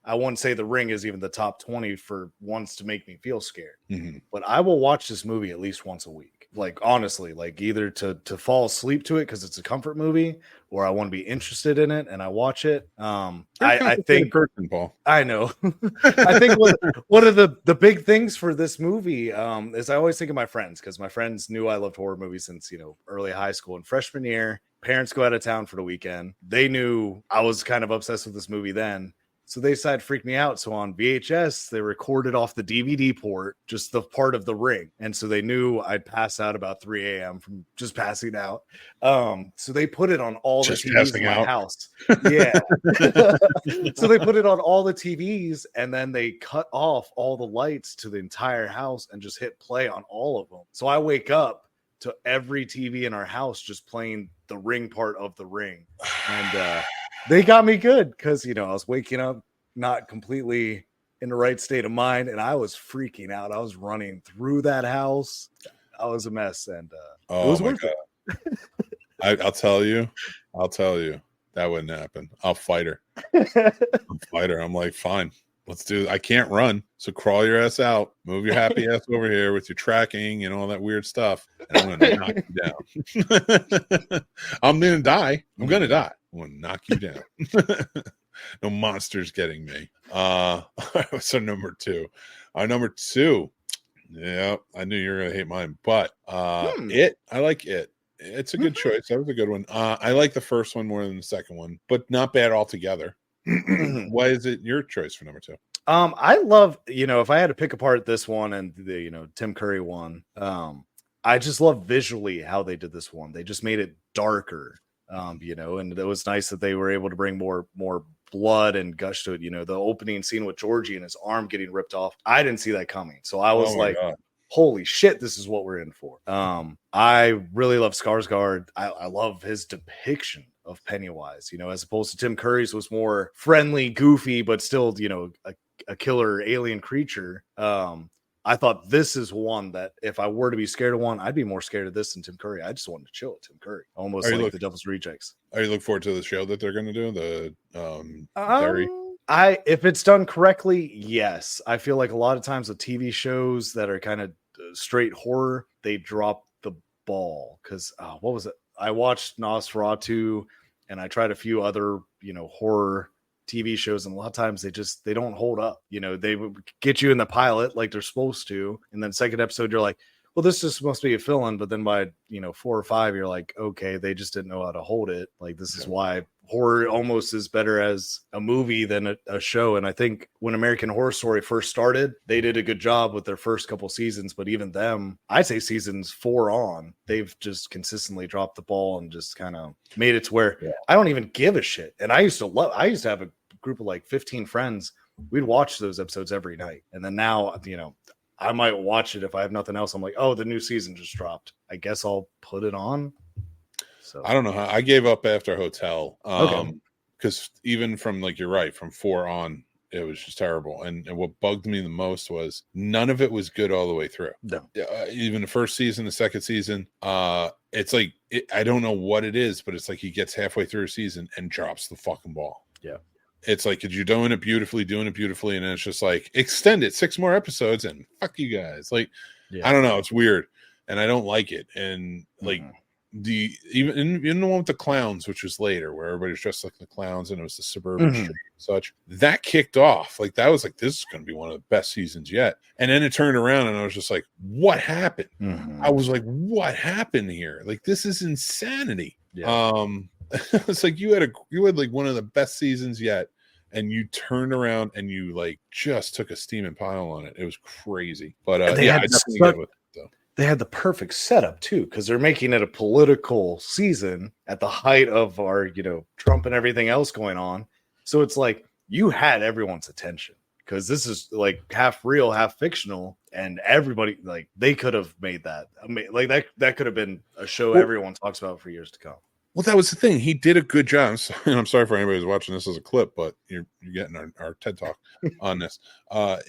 I wouldn't say The Ring is even the top 20 for ones to make me feel scared. Mm-hmm. But I will watch this movie at least once a week. Like, honestly, like either to fall asleep to it because it's a comfort movie, or I want to be interested in it and I watch it. I think person, Paul. I know. I think one of the big things for this movie is I always think of my friends, because my friends knew I loved horror movies since early high school and freshman year. Parents go out of town for the weekend. They knew I was kind of obsessed with this movie then. So they decided to freak me out. So on VHS, they recorded off the DVD port, just the part of The Ring. And so they knew I'd pass out about 3 a.m. from just passing out. So they put it on all the TVs in my house. Yeah. So they put it on all the TVs, and then they cut off all the lights to the entire house and just hit play on all of them. So I wake up to every TV in our house just playing The Ring part of The Ring. And they got me good because, I was waking up not completely in the right state of mind, and I was freaking out. I was running through that house. I was a mess, and it was worth it. I'll tell you, that wouldn't happen. I'll fight her. I'm like, fine, let's do it. I can't run, so crawl your ass out. Move your happy ass over here with your tracking and all that weird stuff, and I'm going to knock you down. I'm going to die. I'm going to knock you down. No monsters getting me. So number 2. Number 2. Yeah, I knew you were gonna hate mine, but It. I like It. It's a good choice. That was a good one. I like the first one more than the second one, but not bad altogether. Why is it your choice for number 2? I love, if I had to pick apart this one and the Tim Curry one, I just love visually how they did this one. They just made it darker. And it was nice that they were able to bring more blood and gush to it. The opening scene with Georgie and his arm getting ripped off. I didn't see that coming. So I was like, God, holy shit, this is what we're in for. I really love Skarsgård. I love his depiction of Pennywise, as opposed to Tim Curry's was more friendly, goofy, but still, a killer alien creature. I thought this is one that if I were to be scared of one, I'd be more scared of this than Tim Curry. I just wanted to chill with Tim Curry, almost like the Devil's Rejects. Are you looking forward to the show that they're going to do? If it's done correctly, yes. I feel like a lot of times with TV shows that are kind of straight horror, they drop the ball. Because what was it? I watched Nosferatu, and I tried a few other horror TV shows, and a lot of times they don't hold up. They would get you in the pilot like they're supposed to, and then second episode you're like, well, this just must be a fill-in, but then by 4 or 5 you're like, okay, they just didn't know how to hold it. Like, this is why horror almost is better as a movie than a show. And I think when American Horror Story first started, they did a good job with their first couple seasons, but even them, I'd say seasons 4 on, they've just consistently dropped the ball and just kind of made it to where I don't even give a shit. And I used to have a group of like 15 friends. We'd watch those episodes every night. And then now, I might watch it if I have nothing else. I'm like, oh, the new season just dropped. I guess I'll put it on. So I don't know how I gave up after Hotel. because even from like, you're right, from 4 on, it was just terrible. And what bugged me the most was none of it was good all the way through. No. Even the first season, the second season, it's like, I don't know what it is, but it's like he gets halfway through a season and drops the fucking ball. Yeah. It's like, you're doing it beautifully, and then it's just like, extend it 6 more episodes and fuck you guys. Like, I don't know, it's weird, and I don't like it. And like even the one with the clowns, which was later, where everybody's dressed like the clowns and it was the suburban street and such, that kicked off. Like, that was like, this is going to be one of the best seasons yet. And then it turned around and I was just like, what happened? I was like, what happened here? Like, this is insanity. It's like you had like one of the best seasons yet, and you turned around and you like just took a steaming pile on it. It was crazy. But I definitely get with it, though. They had the perfect setup too, because they're making it a political season at the height of our, Trump and everything else going on. So it's like you had everyone's attention, because this is like half real, half fictional, and everybody, like, they could have made that. I mean, like that could have been a show everyone talks about for years to come. Well, that was the thing. He did a good job. I'm sorry for anybody who's watching this as a clip, but you're getting our TED Talk on this.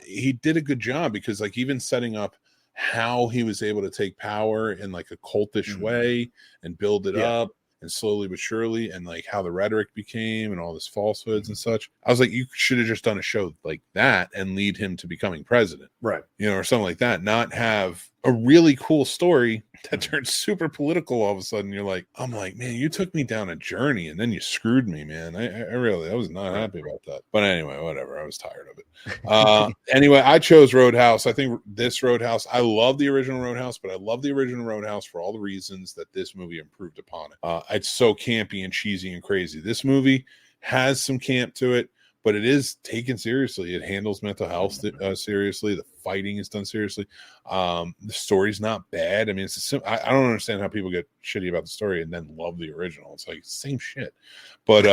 He did a good job, because like, even setting up how he was able to take power in like a cultish way and build it up, and slowly but surely, and like how the rhetoric became and all this falsehoods and such. I was like, you should have just done a show like that and lead him to becoming president. Right. Or something like that. Not have a really cool story that turns super political all of a sudden. You're like, I'm like, man, you took me down a journey and then you screwed me, man. I was not happy about that. But anyway, whatever. I was tired of it. Anyway, I chose Roadhouse. I think this Roadhouse, I love the original Roadhouse, but I love the original Roadhouse for all the reasons that this movie improved upon it. It's so campy and cheesy and crazy. This movie has some camp to it, but it is taken seriously. It handles mental health seriously. The fighting is done seriously. The story's not bad. I mean, I don't understand how people get shitty about the story and then love the original. It's like same shit, but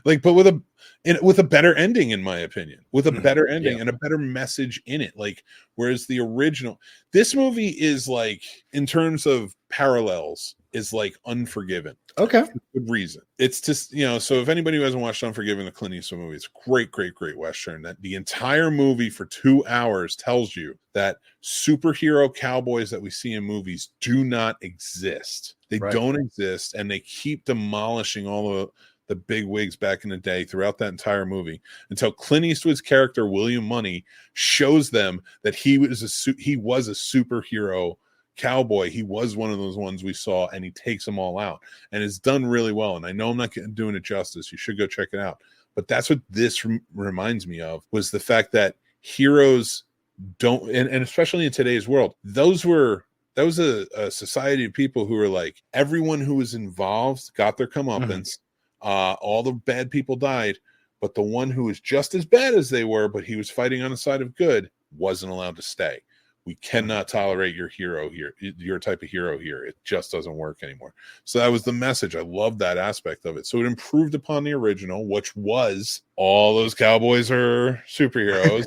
but with a better ending, in my opinion, with a better ending and a better message in it. Like, whereas the original, this movie is like, in terms of parallels, is like Unforgiven. Okay. For good reason. It's just, so if anybody who hasn't watched Unforgiven, the Clint Eastwood movie, it's a great, great, great Western. That the entire movie for 2 hours tells you that superhero cowboys that we see in movies do not exist. They don't exist, and they keep demolishing all the big wigs back in the day throughout that entire movie, until Clint Eastwood's character William Money shows them that he was a superhero cowboy. He was one of those ones we saw, and he takes them all out, and it's done really well. And I know I'm not doing it justice. You should go check it out. But that's what this reminds me of, was the fact that heroes don't, and especially in today's world, that was a society of people who were like, everyone who was involved got their comeuppance. All the bad people died, but the one who was just as bad as they were, but he was fighting on the side of good, wasn't allowed to stay. We cannot tolerate your hero here, your type of hero here. It just doesn't work anymore. So that was the message. I love that aspect of it. So it improved upon the original, which was all those cowboys are superheroes.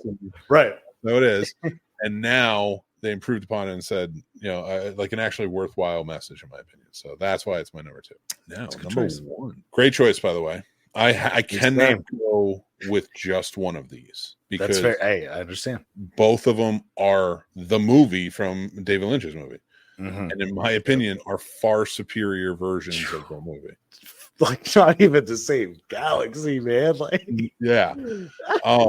Right. So it is. And now they improved upon it and said, like an actually worthwhile message, in my opinion. So that's why it's my number 2. Now, number 1. Great choice, by the way. I cannot go with just one of these, because that's fair. Hey, I understand. Both of them are the movie from David Lynch's movie, and in my opinion, are far superior versions of the movie. Like, not even the same galaxy, man. Like, yeah.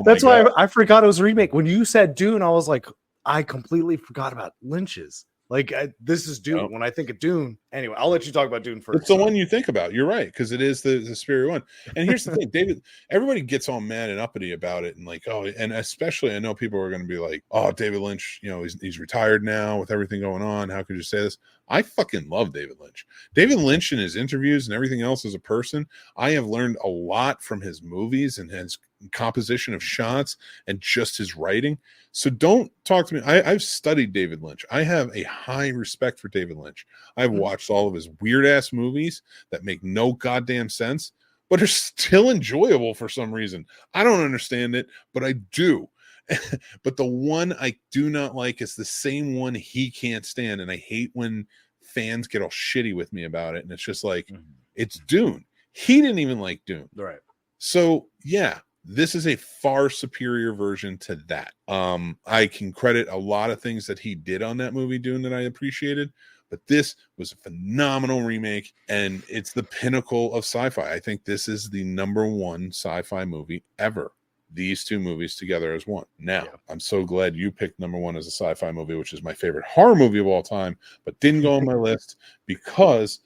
That's why I forgot it was a remake. When you said Dune, I was like, I completely forgot about Lynch's. Like, this is Dune. When I think of Dune, anyway, I'll let you talk about Dune first. It's the one you think about. You're right, because it is the superior one. And here's the thing, everybody gets all mad and uppity about it, and like, and especially I know people are going to be like, oh, David Lynch, he's retired now with everything going on. How could you say this? I fucking love David Lynch. David Lynch in his interviews and everything else as a person, I have learned a lot from his movies and his composition of shots and just his writing. So don't talk to me. I've studied David Lynch. I have a high respect for David Lynch. I've watched all of his weird ass movies that make no goddamn sense, but are still enjoyable for some reason. I don't understand it, but I do. But the one I do not like is the same one he can't stand. And I hate when fans get all shitty with me about it. And it's just like, it's Dune. He didn't even like Dune. Right. So yeah, this is a far superior version to that. I can credit a lot of things that he did on that movie Dune that I appreciated, but this was a phenomenal remake, and it's the pinnacle of sci-fi. I think this is the #1 sci-fi movie ever. These two movies together as one. Now, I'm so glad you picked #1 as a sci-fi movie, which is my favorite horror movie of all time, but didn't go on my list because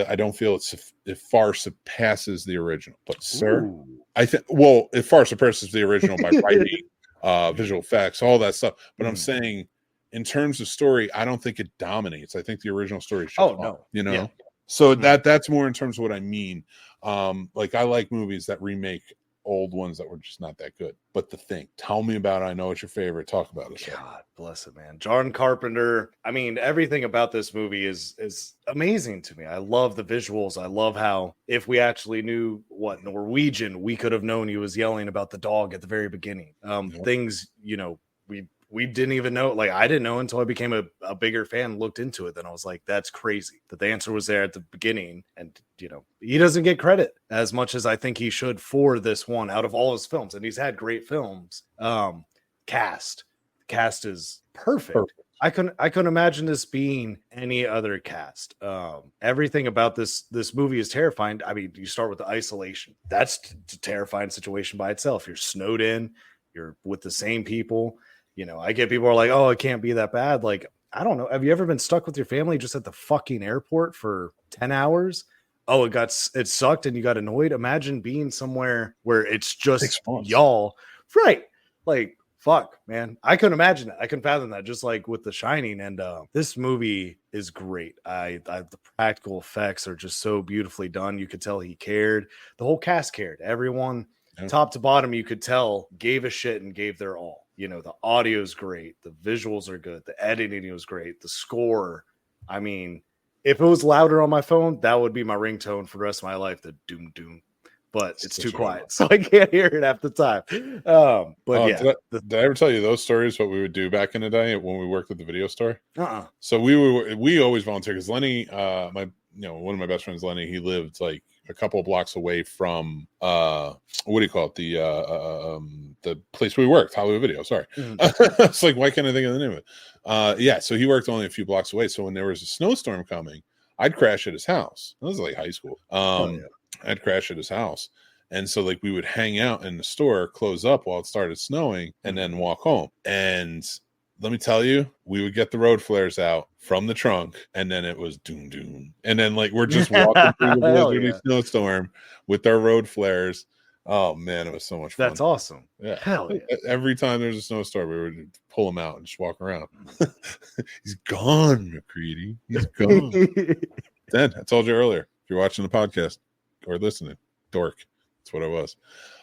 I don't feel it far surpasses the original. But sir, I think it far surpasses the original by writing, visual effects, all that stuff. But I'm saying, in terms of story, I don't think it dominates. I think the original story is just fun, you know. Yeah. So that's more in terms of what I mean. Like I like movies that remake old ones that were just not that good. But The Thing, tell me about it. I know it's your favorite. Talk about it. God bless it, man. John Carpenter. I mean, everything about this movie is amazing to me. I love the visuals. I love how if we actually knew what Norwegian, we could have known he was yelling about the dog at the very beginning. Things, you know, we didn't even know. Like, I didn't know until I became a bigger fan, looked into it. Then I was like, that's crazy that the answer was there at the beginning. And, you know, he doesn't get credit as much as I think he should for this one out of all his films. And he's had great films. Cast is perfect. I couldn't imagine this being any other cast. Everything about this movie is terrifying. I mean, you start with the isolation. That's a terrifying situation by itself. You're snowed in. You're with the same people. You know, I get people are like, oh, it can't be that bad. Like, I don't know. Have you ever been stuck with your family just at the fucking airport for 10 hours? Oh, it sucked and you got annoyed. Imagine being somewhere where it's just y'all. Right. Like, fuck, man. I couldn't imagine that. I couldn't fathom that, just like with The Shining. And this movie is great. The practical effects are just so beautifully done. You could tell he cared. The whole cast cared. Everyone, top to bottom, you could tell gave a shit and gave their all. You know, the audio's great. The visuals are good. The editing was great. The score, I mean, if it was louder on my phone, that would be my ringtone for the rest of my life. The doom doom, but it's too quiet, so I can't hear it half the time. But yeah, did I ever tell you those stories? What we would do back in the day when we worked at the video store? So we always volunteer because Lenny, one of my best friends, Lenny, he lived like a couple of blocks away from what do you call it? The place we worked, Hollywood Video. Sorry. It's like, why can't I think of the name of it? Yeah, so he worked only a few blocks away. So when there was a snowstorm coming, I'd crash at his house. That was like high school. I'd crash at his house. And so like we would hang out in the store, close up while it started snowing, and then walk home. And let me tell you, we would get the road flares out from the trunk, and then it was doom doom. And then like we're just walking through the blizzardy snowstorm with our road flares. Oh man, it was so much fun. That's awesome. Yeah. Hell yeah. Every time there's a snowstorm, we would pull him out and just walk around. He's gone, McCready. He's gone. Then I told you earlier, if you're watching the podcast or listening, dork. That's what it was.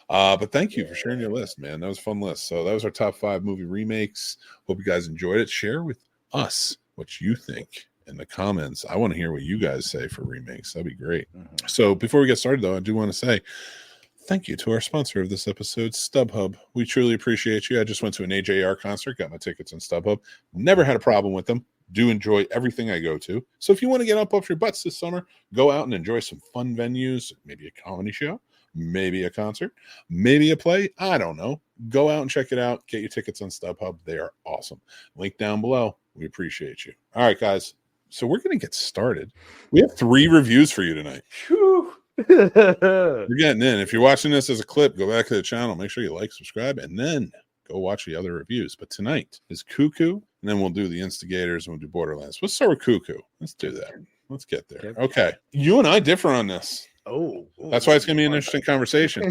But thank you for sharing your list, man. That was a fun list. So that was our top 5 movie remakes. Hope you guys enjoyed it. Share with us what you think in the comments. I want to hear what you guys say for remakes. That'd be great. So before we get started, though, I do want to say thank you to our sponsor of this episode, StubHub. We truly appreciate you. I just went to an AJR concert, got my tickets on StubHub. Never had a problem with them. Do enjoy everything I go to. So if you want to get up off your butts this summer, go out and enjoy some fun venues, maybe a comedy show, maybe a concert, maybe a play. I don't know. Go out and check it out. Get your tickets on StubHub. They are awesome. Link down below. We appreciate you. All right, guys. So we're going to get started. We have 3 reviews for you tonight. You're getting in. If you're watching this as a clip, go back to the channel. Make sure you like, subscribe, and then go watch the other reviews. But tonight is Cuckoo, and then we'll do the Instigators, and we'll do Borderlands. Let's start with Cuckoo. Let's do that. Let's get there. Okay. You and I differ on this. That's why it's going to be an interesting conversation.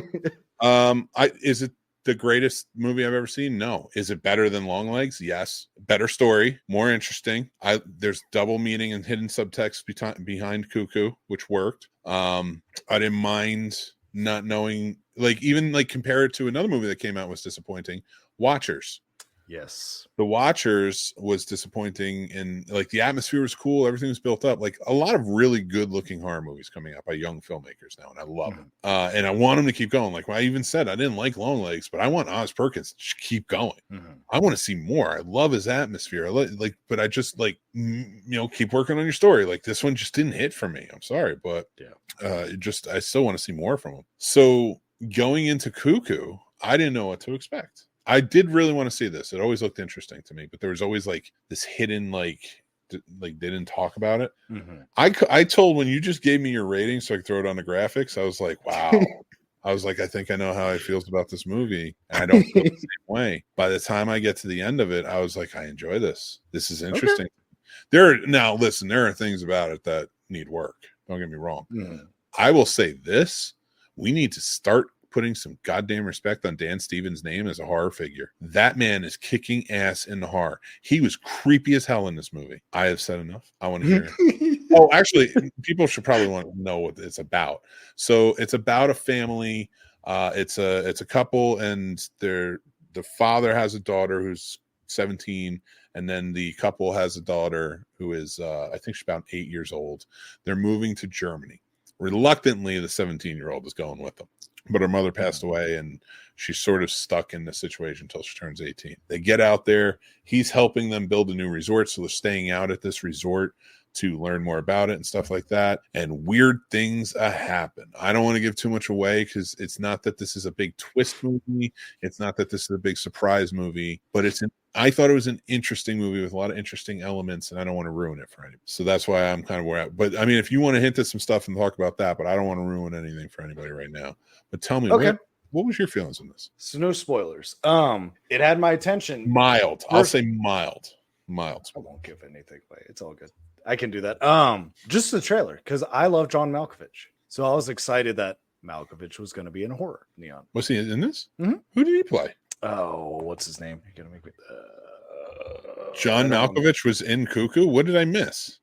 Is it the greatest movie I've ever seen? No. Is it better than Longlegs? Yes. Better story, more interesting. There's double meaning and hidden subtext behind Cuckoo, which worked. I didn't mind not knowing, like, even like compare it to another movie that came out was disappointing. Watchers. Yes. The Watchers was disappointing, and like the atmosphere was cool, everything was built up. Like a lot of really good looking horror movies coming out by young filmmakers now, and I love them. And I want them to keep going. Like I even said, I didn't like Longlegs, but I want Oz Perkins to keep going. I want to see more. I love his atmosphere. But I just keep working on your story. Like this one just didn't hit for me. I'm sorry, but I still want to see more from him. So going into Cuckoo, I didn't know what to expect. I did really want to see this. It always looked interesting to me, but there was always like this hidden, like they didn't talk about it. I told when you just gave me your rating so I could throw it on the graphics, I was like, wow. I was like, I think I know how I feels about this movie. And I don't feel the same way. By the time I get to the end of it, I was like, I enjoy this. This is interesting. Okay. Now listen, there are things about it that need work. Don't get me wrong. I will say this. We need to start putting some goddamn respect on Dan Stevens' name as a horror figure. That man is kicking ass in the horror. He was creepy as hell in this movie. I have said enough. I want to hear it. Oh, actually, people should probably want to know what it's about. So it's about a family. It's a couple, and the father has a daughter who's 17, and then the couple has a daughter who is I think she's about 8 years old. They're moving to Germany. Reluctantly, the 17-year-old is going with them. But her mother passed away, and she's sort of stuck in the situation until she turns 18. They get out there. He's helping them build a new resort, so they're staying out at this resort to learn more about it and stuff like that. And weird things happen. I don't want to give too much away because it's not that this is a big twist movie. It's not that this is a big surprise movie, but I thought it was an interesting movie with a lot of interesting elements, and I don't want to ruin it for anybody. So that's why I'm kind of where but I mean, if you want to hint at some stuff and talk about that, but I don't want to ruin anything for anybody right now. But tell me, what was your feelings on this? So no spoilers. It had my attention. Mild. I'll say mild. Mild. I won't give anything away. It's all good. I can do that. Just the trailer, because I love John Malkovich. So I was excited that Malkovich was going to be in horror. Neon. Was he in this? Who did he play? Oh, what's his name? You're gonna make me. John Malkovich was in Cuckoo. What did I miss?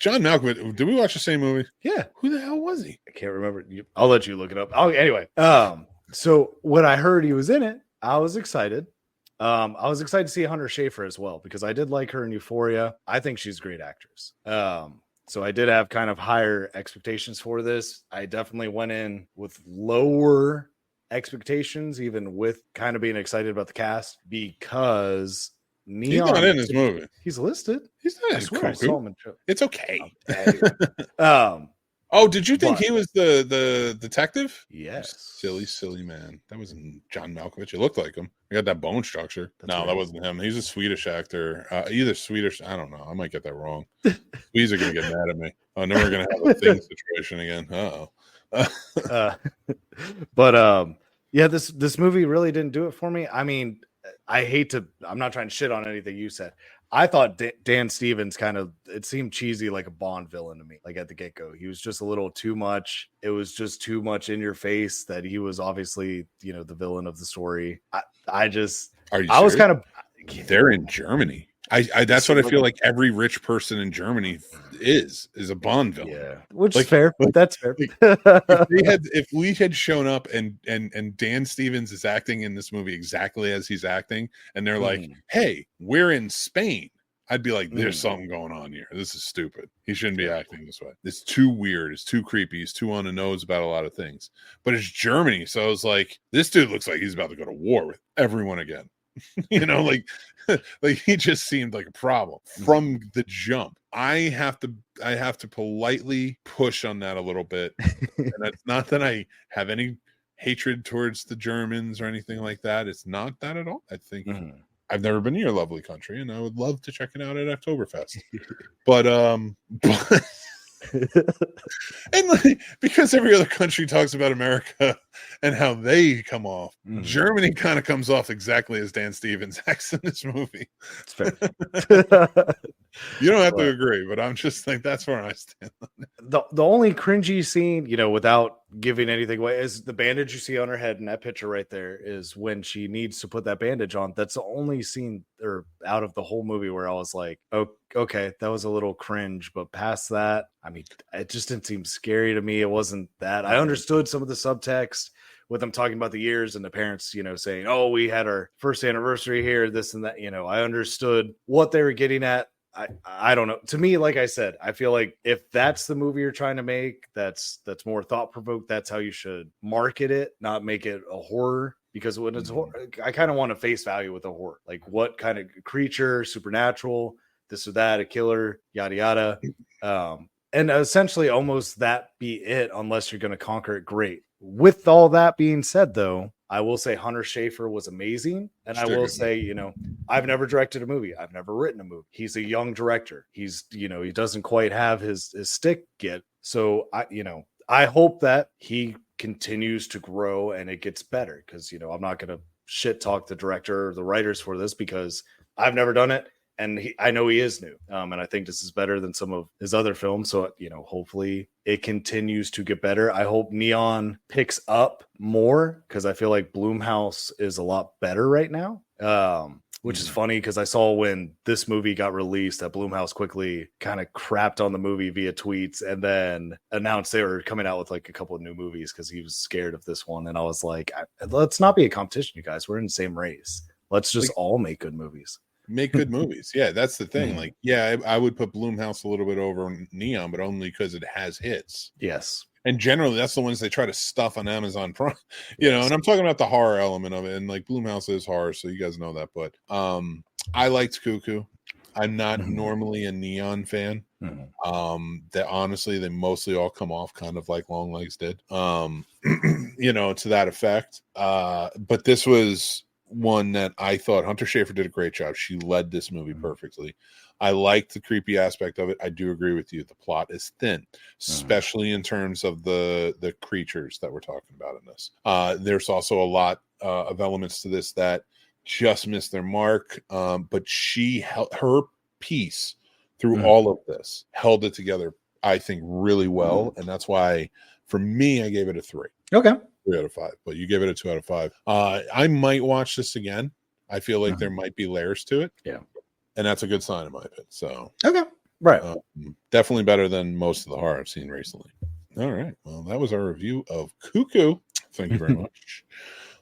John Malkovich. Did we watch the same movie? Yeah. Who the hell was he? I can't remember. I'll let you look it up. Oh, anyway. So when I heard he was in it, I was excited. I was excited to see Hunter Schafer as well, because I did like her in Euphoria. I think she's a great actress. So I did have kind of higher expectations for this. I definitely went in with lower expectations, even with kind of being excited about the cast, because Neon, he's not in this movie. He's listed. He's not in Cuckoo. It's okay. Oh, did you think he was the detective? Yes. Silly man. That wasn't John Malkovich. It looked like him. He got that bone structure. That wasn't him. He's a Swedish actor. Either Swedish. I don't know. I might get that wrong. Swedes are going to get mad at me. Oh, no, we're going to have a thing situation again. But this movie really didn't do it for me. I mean, I'm not trying to shit on anything you said. I thought Dan Stevens it seemed cheesy, like a Bond villain to me, like at the get-go. He was just a little too much. It was just too much in your face that he was obviously, the villain of the story. I was kind of. They're in Germany. That's what I feel like every rich person in Germany is a Bond villain. Yeah, which is fair. That's fair. If we had shown up and Dan Stevens is acting in this movie exactly as he's acting, and they're like, "Hey, we're in Spain," I'd be like, "There's something going on here. This is stupid. He shouldn't be acting this way. It's too weird. It's too creepy. He's too on the nose about a lot of things." But it's Germany, so I was like, "This dude looks like he's about to go to war with everyone again." Like he just seemed like a problem from the jump. I have to politely push on that a little bit. And it's not that I have any hatred towards the Germans or anything like that. It's not that at all. I think I've never been to your lovely country, and I would love to check it out at Oktoberfest. but and because every other country talks about America and how they come off, Germany kind of comes off exactly as Dan Stevens acts in this movie. It's fair. You don't have to agree, but I'm just like, that's where I stand on it. The only cringy scene, without giving anything away, is the bandage you see on her head in that picture right there. Is when she needs to put that bandage on. That's the only scene out of the whole movie where I was like, oh, okay, that was a little cringe. But past that, I mean, it just didn't seem scary to me. It wasn't that. I understood some of the subtext with them talking about the years and the parents, saying, oh, we had our first anniversary here, this and that, I understood what they were getting at. I don't know. To me, like I said, I feel like if that's the movie you're trying to make, that's more thought-provoked, that's how you should market it, not make it a horror. Because when it's horror, I kind of want to face value with a horror. Like what kind of creature, supernatural, this or that, a killer, yada yada. And essentially almost that be it, unless you're going to conquer it. Great. With all that being said, though, I will say Hunter Schafer was amazing. And I will say, I've never directed a movie. I've never written a movie. He's a young director. He's, he doesn't quite have his stick yet. So I hope that he continues to grow and it gets better, because, I'm not going to shit talk the director or the writers for this because I've never done it. And I know he is new. And I think this is better than some of his other films. So, hopefully it continues to get better. I hope Neon picks up more, because I feel like Blumhouse is a lot better right now. Which is funny because I saw when this movie got released that Blumhouse quickly kind of crapped on the movie via tweets and then announced they were coming out with like a couple of new movies because he was scared of this one. And I was like, let's not be a competition, you guys. We're in the same race. Let's just all make good movies. Make good movies. Yeah, that's the thing. Like, yeah, I would put Blumhouse a little bit over Neon, but only because it has hits. Yes. And generally, that's the ones they try to stuff on Amazon Prime, and I'm talking about the horror element of it. And like Blumhouse is horror, so you guys know that. But I liked Cuckoo. I'm not normally a Neon fan. That honestly, they mostly all come off kind of like Long Legs did, to that effect. But this was one that I thought Hunter Schafer did a great job. She led this movie perfectly. I liked the creepy aspect of it. I do agree with you. The plot is thin, especially in terms of the creatures that we're talking about in this. There's also a lot of elements to this that just missed their mark. But she held her piece through all of this, held it together, I think, really well. And that's why, for me, I gave it a 3. Okay. 3 out of 5, but you gave it a 2 out of 5. I might watch this again. I feel like there might be layers to it. Yeah. And that's a good sign in my opinion. So, okay. Right. Definitely better than most of the horror I've seen recently. All right. Well, that was our review of Cuckoo. Thank you very much.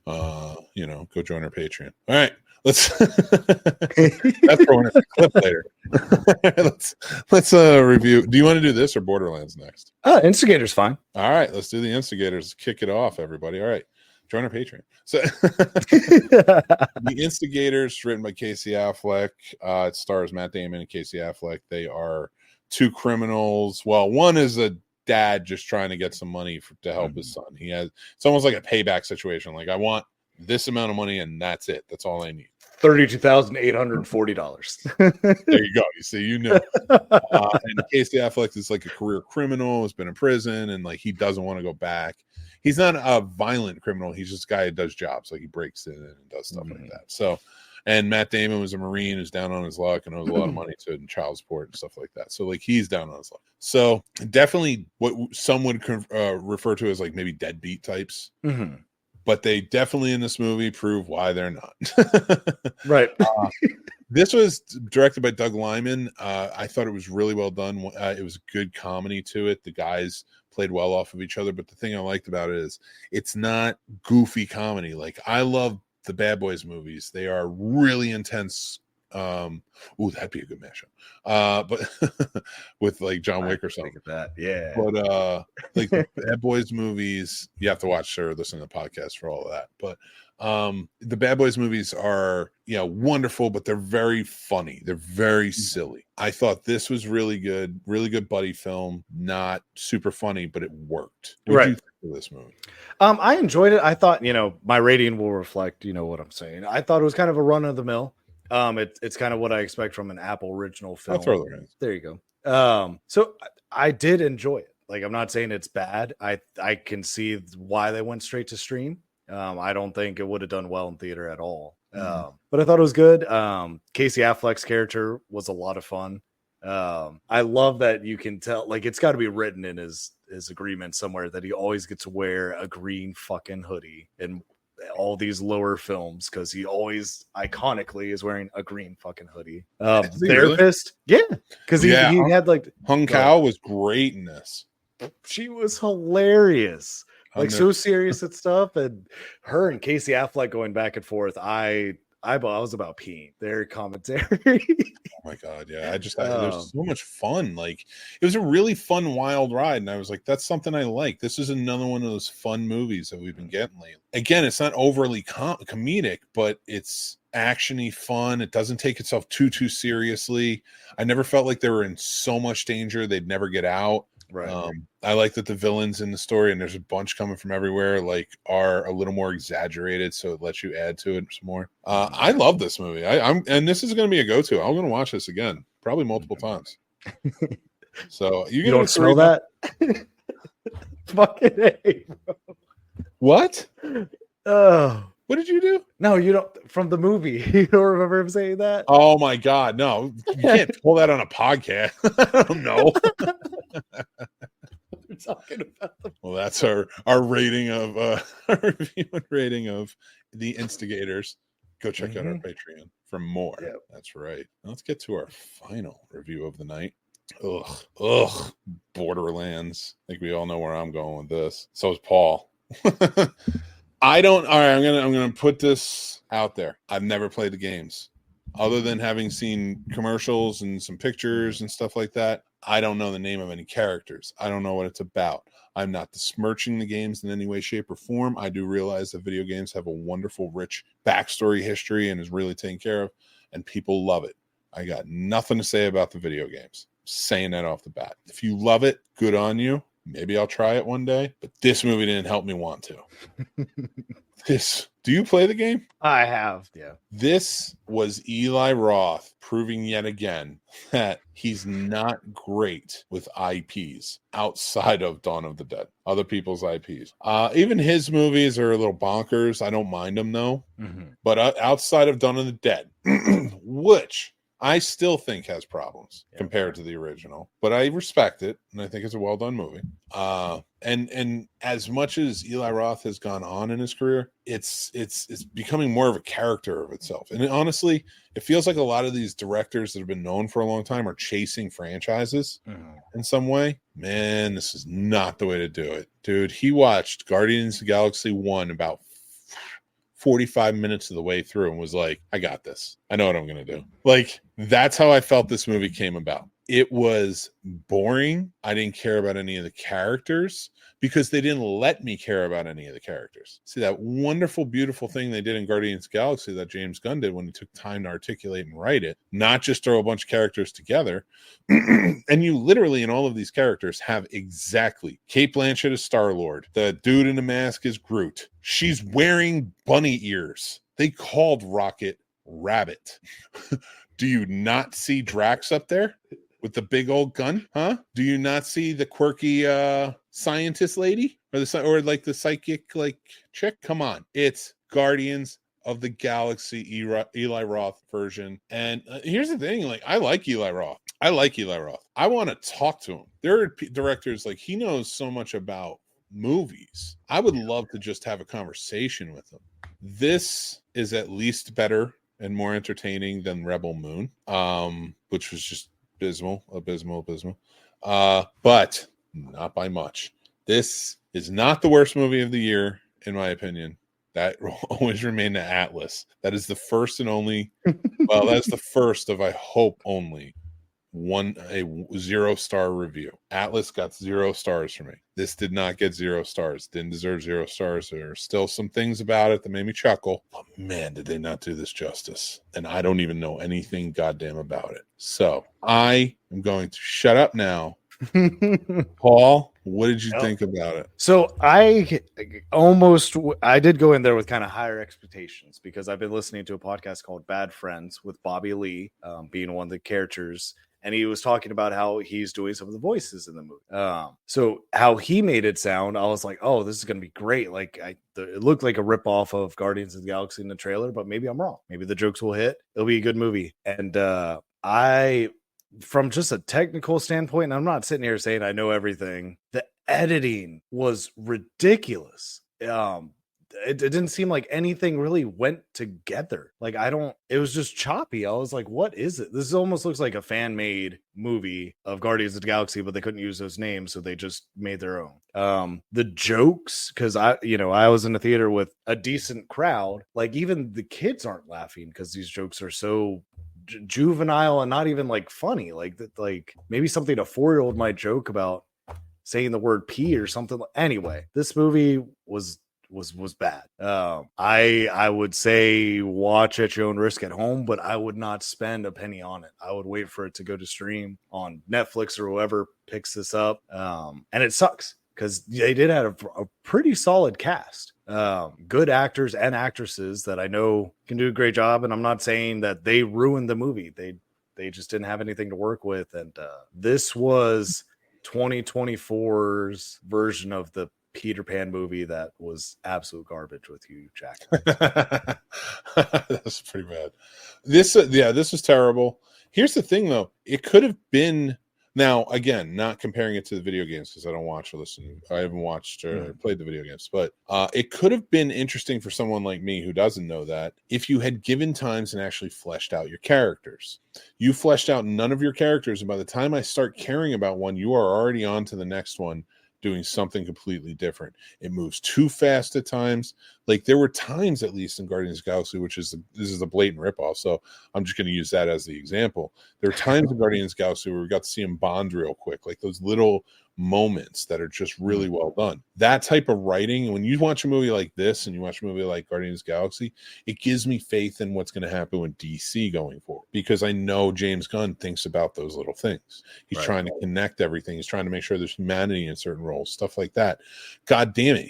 Go join our Patreon. All right. Let's that's for a clip later. let's review. Do you want to do this or Borderlands next? Instigators fine. All right, let's do the Instigators. Kick it off, everybody. All right, join our Patreon. So the Instigators, written by Casey Affleck. It stars Matt Damon and Casey Affleck. They are two criminals. Well, one is a dad just trying to get some money to help his son. It's almost like a payback situation. Like, I want this amount of money and that's it. That's all I need. $32,840. There you go. You see, and Casey Affleck is like a career criminal, has been in prison, and like he doesn't want to go back. He's not a violent criminal. He's just a guy who does jobs. Like, he breaks in and does stuff like that. So, and Matt Damon was a Marine who's down on his luck and owes a lot of money to child support and stuff like that. So, like, he's down on his luck. So, definitely what some would refer to as like maybe deadbeat types. But they definitely in this movie prove why they're not. Right. This was directed by Doug Liman. I thought it was really well done. It was good comedy to it. The guys played well off of each other. But the thing I liked about it is it's not goofy comedy. Like, I love the Bad Boys movies. They are really intense. That'd be a good mashup. But with like John Wick or something like that. Yeah. But like the Bad Boys movies, you have to watch or listen to the podcast for all of that. But the Bad Boys movies are wonderful, but they're very funny. They're very silly. I thought this was really good buddy film. Not super funny, but it worked. What did you think of this movie? I enjoyed it. I thought, my rating will reflect, what I'm saying. I thought it was kind of a run of the mill. It's kind of what I expect from an Apple original film. I'll throw it. There you go. So I did enjoy it. Like, I'm not saying it's bad. I can see why they went straight to stream. I don't think it would have done well in theater at all. But I thought it was good. Casey Affleck's character was a lot of fun. I love that you can tell, like, it's got to be written in his agreement somewhere that he always gets to wear a green fucking hoodie and all these lower films, because he always iconically is wearing a green fucking hoodie. Therapist, really? Yeah, because he had like Hung Kao was great in this. She was hilarious. like so serious and stuff. And her and Casey Affleck going back and forth. I was about peeing their commentary. Oh my god, yeah. There's so much fun. Like, it was a really fun, wild ride, and I was like, that's something I like. This is another one of those fun movies that we've been getting lately. Again, it's not overly comedic, but it's actiony fun. It doesn't take itself too seriously. I never felt like they were in so much danger they'd never get out. Right. I like that the villains in the story, and there's a bunch coming from everywhere, like, are a little more exaggerated, so it lets you add to it some more. I love this movie. And this is going to be a go-to. I'm going to watch this again, probably multiple times. So you don't smell that? Fucking A, bro. What? Oh. What did you do? No, you don't. From the movie, you don't remember him saying that? Oh my god, no! You can't pull that on a podcast. I don't know. We're talking about well, that's our rating of our review and rating of the Instigators. Go check out our Patreon for more. Yep. That's right. Let's get to our final review of the night. Ugh, Borderlands. I think we all know where I'm going with this. So is Paul. All right, I'm gonna put this out there. I've never played the games. Other than having seen commercials and some pictures and stuff like that, I don't know the name of any characters. I don't know what it's about. I'm not besmirching the games in any way, shape, or form. I do realize that video games have a wonderful, rich backstory history and is really taken care of, and people love it. I got nothing to say about the video games. Saying that off the bat. If you love it, good on you. Maybe I'll try it one day, but this movie didn't help me want to. Do you play the game? I have, yeah. This was Eli Roth proving yet again that he's not great with IPs outside of Dawn of the Dead, other people's IPs. Even his movies are a little bonkers. I don't mind them though. But outside of Dawn of the Dead, which I still think has problems compared to the original, but I respect it, and I think it's a well-done movie. And as much as Eli Roth has gone on in his career, it's becoming more of a character of itself. And honestly, it feels like a lot of these directors that have been known for a long time are chasing franchises in some way. Man, this is not the way to do it. Dude, he watched Guardians of the Galaxy 1 about 45 minutes of the way through and was like, I got this. I know what I'm going to do. Like, that's how I felt this movie came about. It was boring. I didn't care about any of the characters because they didn't let me care about any of the characters. See, that wonderful, beautiful thing they did in Guardians of the Galaxy that James Gunn did when he took time to articulate and write it, not just throw a bunch of characters together. And you literally, in all of these characters, have exactly Cate Blanchett is Star-Lord. The dude in the mask is Groot. She's wearing bunny ears. They called Rocket Rabbit. Do you not see Drax up there with the big old gun? Huh? Do you not see the quirky scientist lady or like the psychic like chick? Come on. It's Guardians of the Galaxy Eli Roth version. And here's the thing, like, I like Eli Roth. I want to talk to him. There are directors, like, he knows so much about movies. I would love to just have a conversation with him. This is at least better and more entertaining than Rebel Moon, which was just abysmal. But not by much. This is not the worst movie of the year, in my opinion. That will always remain the Atlas. That is the first and only, well, that's the first of, I hope, only a 0-star review. Atlas got 0 stars for me. This did not get 0 stars. Didn't deserve 0 stars. There are still some things about it that made me chuckle, but man, did they not do this justice. And I don't even know anything goddamn about it. So I am going to shut up now. Paul, what did you think about it? So I did go in there with kind of higher expectations because I've been listening to a podcast called Bad Friends with Bobby Lee, being one of the characters. And he was talking about how he's doing some of the voices in the movie. So how he made it sound, I was like, oh, this is going to be great. Like, it looked like a ripoff of Guardians of the Galaxy in the trailer, but maybe I'm wrong. Maybe the jokes will hit. It'll be a good movie. And from just a technical standpoint, and I'm not sitting here saying I know everything, the editing was ridiculous. it didn't seem like anything really went together. Like it was just choppy. I was like, what is it? This almost looks like a fan made movie of Guardians of the Galaxy, but they couldn't use those names, so they just made their own. The jokes, because I was in a theater with a decent crowd, like even the kids aren't laughing because these jokes are so juvenile and not even like funny. Like that, like maybe something a 4-year-old might joke about saying the word pee or something. Anyway, this movie was bad. I would say watch at your own risk at home, but I would not spend a penny on it. I would wait for it to go to stream on Netflix or whoever picks this up. And it sucks because they did have a pretty solid cast. Good actors and actresses that I know can do a great job. And I'm not saying that they ruined the movie. They just didn't have anything to work with. And this was 2024's version of the Peter Pan movie that was absolute garbage with Hugh Jackman. That's pretty bad. This was terrible. Here's the thing, though. It could have been, now, again, not comparing it to the video games because I don't watch or listen. I haven't watched or played the video games, but it could have been interesting for someone like me who doesn't know that if you had given times and actually fleshed out your characters. You fleshed out none of your characters, and by the time I start caring about one, you are already on to the next one, doing something completely different. It moves too fast at times. Like there were times, at least in Guardians of the Galaxy, this is a blatant ripoff, so I'm just going to use that as the example. There are times in Guardians of the Galaxy where we got to see him bond real quick, like those little moments that are just really well done. That type of writing, when you watch a movie like this and you watch a movie like Guardians of the Galaxy, it gives me faith in what's going to happen with DC going forward, because I know James Gunn thinks about those little things. He's trying to connect everything. He's trying to make sure there's humanity in certain roles, stuff like that. God damn it,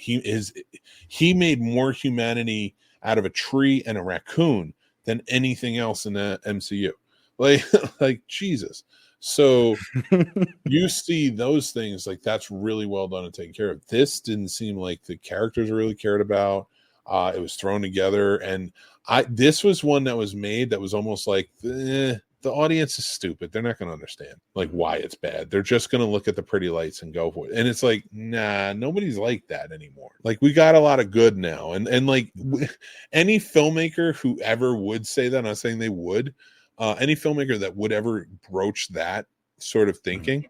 he made more humanity out of a tree and a raccoon than anything else in the MCU. Like Jesus. So you see those things, like that's really well done and taken care of. This didn't seem like the characters are really cared about. It was thrown together, and this was one that was made that was almost like the audience is stupid. They're not going to understand like why it's bad. They're just going to look at the pretty lights and go for it. And it's like, nah, nobody's like that anymore. Like we got a lot of good now, and like any filmmaker who ever would say that, I'm not saying they would. Any filmmaker that would ever broach that sort of thinking,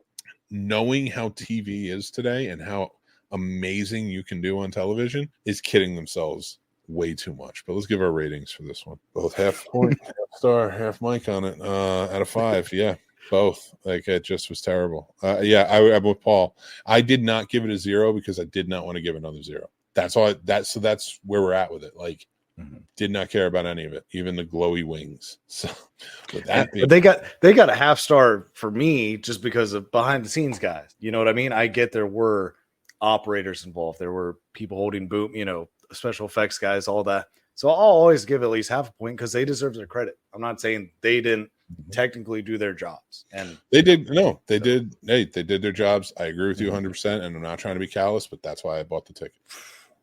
knowing how TV is today and how amazing you can do on television, is kidding themselves way too much. But let's give our ratings for this one. Both half point, half star, half mic on it. Out of 5, yeah, both. Like it just was terrible. I'm with Paul. I did not give it a 0 because I did not want to give another 0. That's all. So that's where we're at with it. Like. Did not care about any of it, even the glowy wings. So with that but they got a half star for me just because of behind the scenes guys. You know what I mean? I get there were operators involved, there were people holding boom, special effects guys, all that. So I'll always give at least half a point because they deserve their credit. I'm not saying they didn't technically do their jobs, and they did. No, they did. Hey, they did their jobs. I agree with you 100%, and I'm not trying to be callous, but that's why I bought the ticket.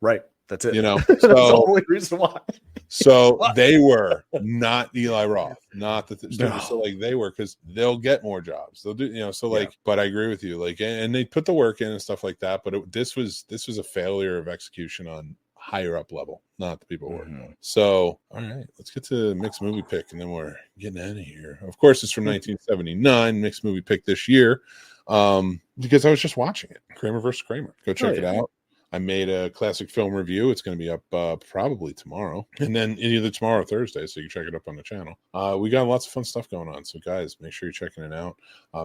Right. That's it. That's the only reason why. So they were not Eli Roth, not the so like they were, because they'll get more jobs. They'll do, but I agree with you. Like, and they put the work in and stuff like that. But this was a failure of execution on higher up level, not the people working on it. So, all right, let's get to mixed movie pick, and then we're getting out of here. Of course, it's from 1979. Mixed movie pick this year, because I was just watching it. Kramer versus Kramer. Go check it out. I made a classic film review. It's going to be up probably tomorrow, and then either tomorrow or Thursday, so you can check it up on the channel. We got lots of fun stuff going on, so guys, make sure you're checking it out.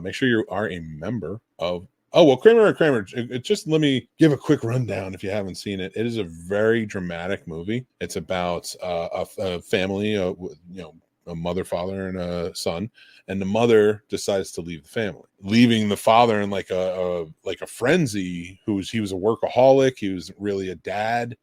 Make sure you are a member of Kramer. Just let me give a quick rundown if you haven't seen it. It is a very dramatic movie. It's about a family, a mother, father, and a son, and the mother decides to leave the family, leaving the father in like a frenzy. He was a workaholic. He was really a dad,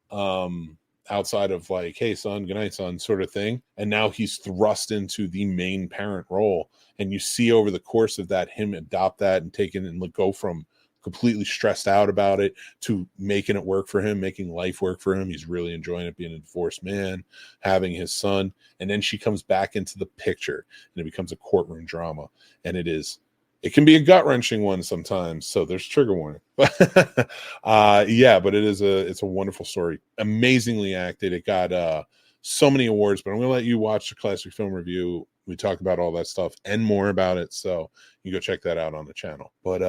outside of like, hey son, good night son, sort of thing. And now he's thrust into the main parent role, and you see over the course of that him adopt that and take it and go from completely stressed out about it to making it work for him, making life work for him. He's really enjoying it, being a divorced man, having his son. And then she comes back into the picture, and it becomes a courtroom drama. And it is It can be a gut-wrenching one sometimes, so there's trigger warning. Yeah, but it's a wonderful story. Amazingly acted. It got so many awards, but I'm gonna let you watch the classic film review. We talk about all that stuff and more about it, so you go check that out on the channel. But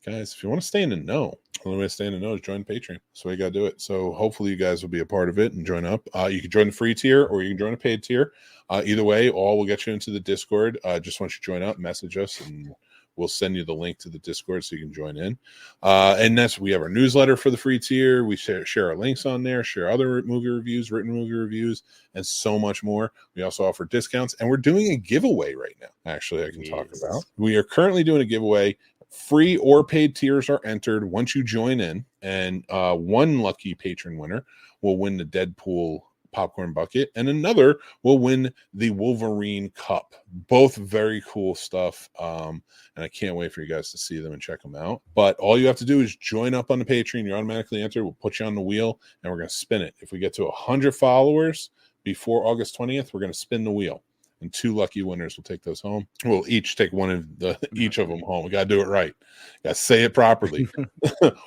guys, if you want to stay in the know, the only way to stay in the know is join Patreon. So you got to do it. So hopefully you guys will be a part of it and join up. You can join the free tier or you can join a paid tier. Either way, all will get you into the Discord. Just once you join up, message us and we'll send you the link to the Discord so you can join in. And we have our newsletter for the free tier. We share our links on there, share other movie reviews, written movie reviews, and so much more. We also offer discounts, and we're doing a giveaway right now. Actually, I can talk about. We are currently doing a giveaway. Free or paid tiers are entered once you join in, and one lucky patron winner will win the Deadpool popcorn bucket, and another will win the Wolverine cup. Both very cool stuff, and I can't wait for you guys to see them and check them out. But all you have to do is join up on the Patreon. You're automatically entered. We'll put you on the wheel and we're going to spin it. If we get to 100 followers before August 20th, we're going to spin the wheel, and 2 lucky winners will take those home. We'll each take each of them home. We got to do it right. Got to say it properly.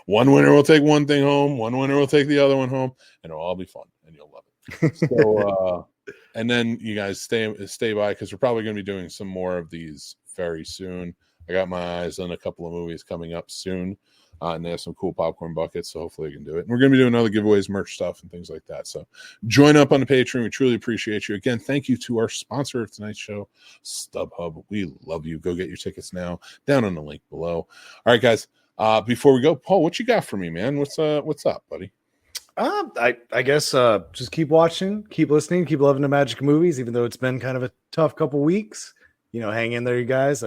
One winner will take one thing home, one winner will take the other one home, and it'll all be fun and you'll love it. So and then you guys stay by, because we're probably going to be doing some more of these very soon. I got my eyes on a couple of movies coming up soon, and they have some cool popcorn buckets, so hopefully we can do it. And we're going to be doing other giveaways, merch stuff, and things like that. So join up on the Patreon. We truly appreciate you. Again, thank you to our sponsor of tonight's show, StubHub. We love you. Go get your tickets now down on the link below. All right, guys. Before we go, Paul, what you got for me, man? What's up, buddy? I guess just keep watching, keep listening, keep loving the magic movies, even though it's been kind of a tough couple weeks. Hang in there, you guys.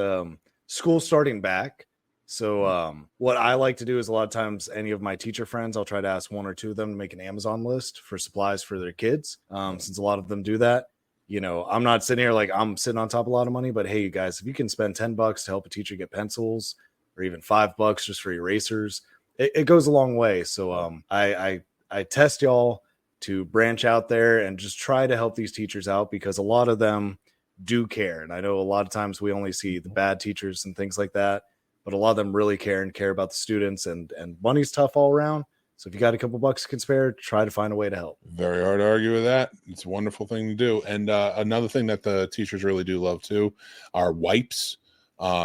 School's starting back. So what I like to do is a lot of times any of my teacher friends, I'll try to ask 1 or 2 of them to make an Amazon list for supplies for their kids. Since a lot of them do that. I'm not sitting here like I'm sitting on top of a lot of money, but hey, you guys, if you can spend $10 to help a teacher get pencils, or even $5 just for erasers, it goes a long way. So I test y'all to branch out there and just try to help these teachers out, because a lot of them do care. And I know a lot of times we only see the bad teachers and things like that, but a lot of them really care and care about the students, and money's tough all around. So if you got a couple bucks to can spare, try to find a way to help. Very hard to argue with that. It's a wonderful thing to do. And another thing that the teachers really do love too are wipes,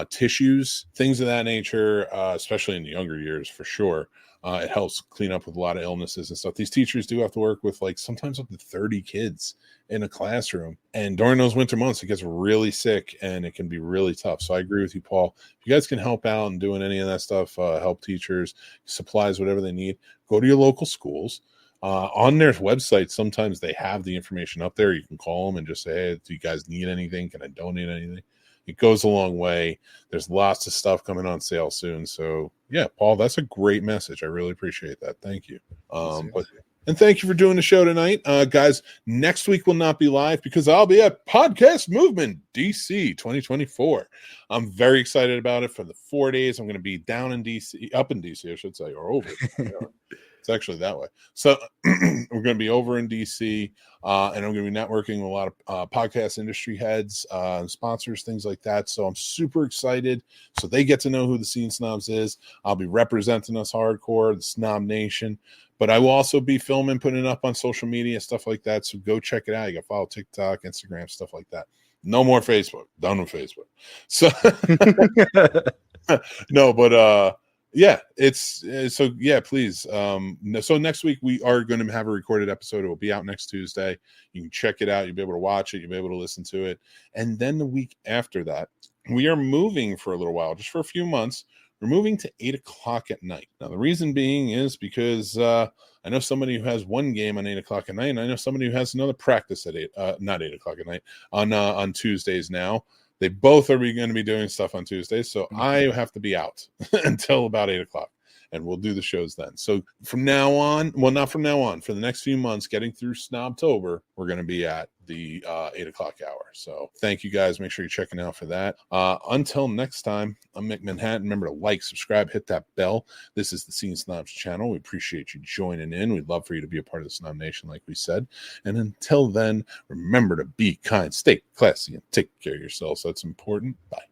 tissues, things of that nature, especially in the younger years for sure. It helps clean up with a lot of illnesses and stuff. These teachers do have to work with sometimes up to 30 kids in a classroom. And during those winter months, it gets really sick and it can be really tough. So I agree with you, Paul. If you guys can help out and doing any of that stuff, help teachers, supplies, whatever they need, go to your local schools. On their website, sometimes they have the information up there. You can call them and just say, hey, do you guys need anything? Can I donate anything? It goes a long way. There's lots of stuff coming on sale soon. So yeah, Paul, that's a great message. I really appreciate that. Thank you. And thank you for doing the show tonight. Guys, next week will not be live because I'll be at Podcast Movement DC 2024. I'm very excited about it. For the 4 days, I'm going to be down in DC, up in DC, I should say, or over. It's actually that way. So we're going to be over in DC, and I'm going to be networking with a lot of podcast industry heads, sponsors, things like that. So I'm super excited. So they get to know who the Scene Snobs is. I'll be representing us hardcore, the Snob Nation. But I will also be filming, putting it up on social media, stuff like that. So go check it out. You can follow TikTok, Instagram, stuff like that. No more Facebook. Done with Facebook. So no, but yeah, so yeah, please. So next week we are going to have a recorded episode. It will be out next Tuesday. You can check it out. You'll be able to watch it. You'll be able to listen to it. And then the week after that, we are moving for a little while, just for a few months. We're moving to 8 o'clock at night. Now, the reason being is because I know somebody who has one game on 8 o'clock at night, and I know somebody who has another practice at not 8 o'clock at night, on Tuesdays now. They both are going to be doing stuff on Tuesdays, so I have to be out until about 8 o'clock, and we'll do the shows then. So from now on, well, not from now on, for the next few months, getting through Snobtober, we're going to be at the 8 o'clock hour. So thank you guys. Make sure you're checking out for that. Until next time, I'm Mick Manhattan. Remember to like, subscribe, hit that bell. This is the Scene Snobs channel. We appreciate you joining in. We'd love for you to be a part of the Snob Nation, like we said. And until then, remember to be kind, stay classy, and take care of yourselves. That's important. Bye.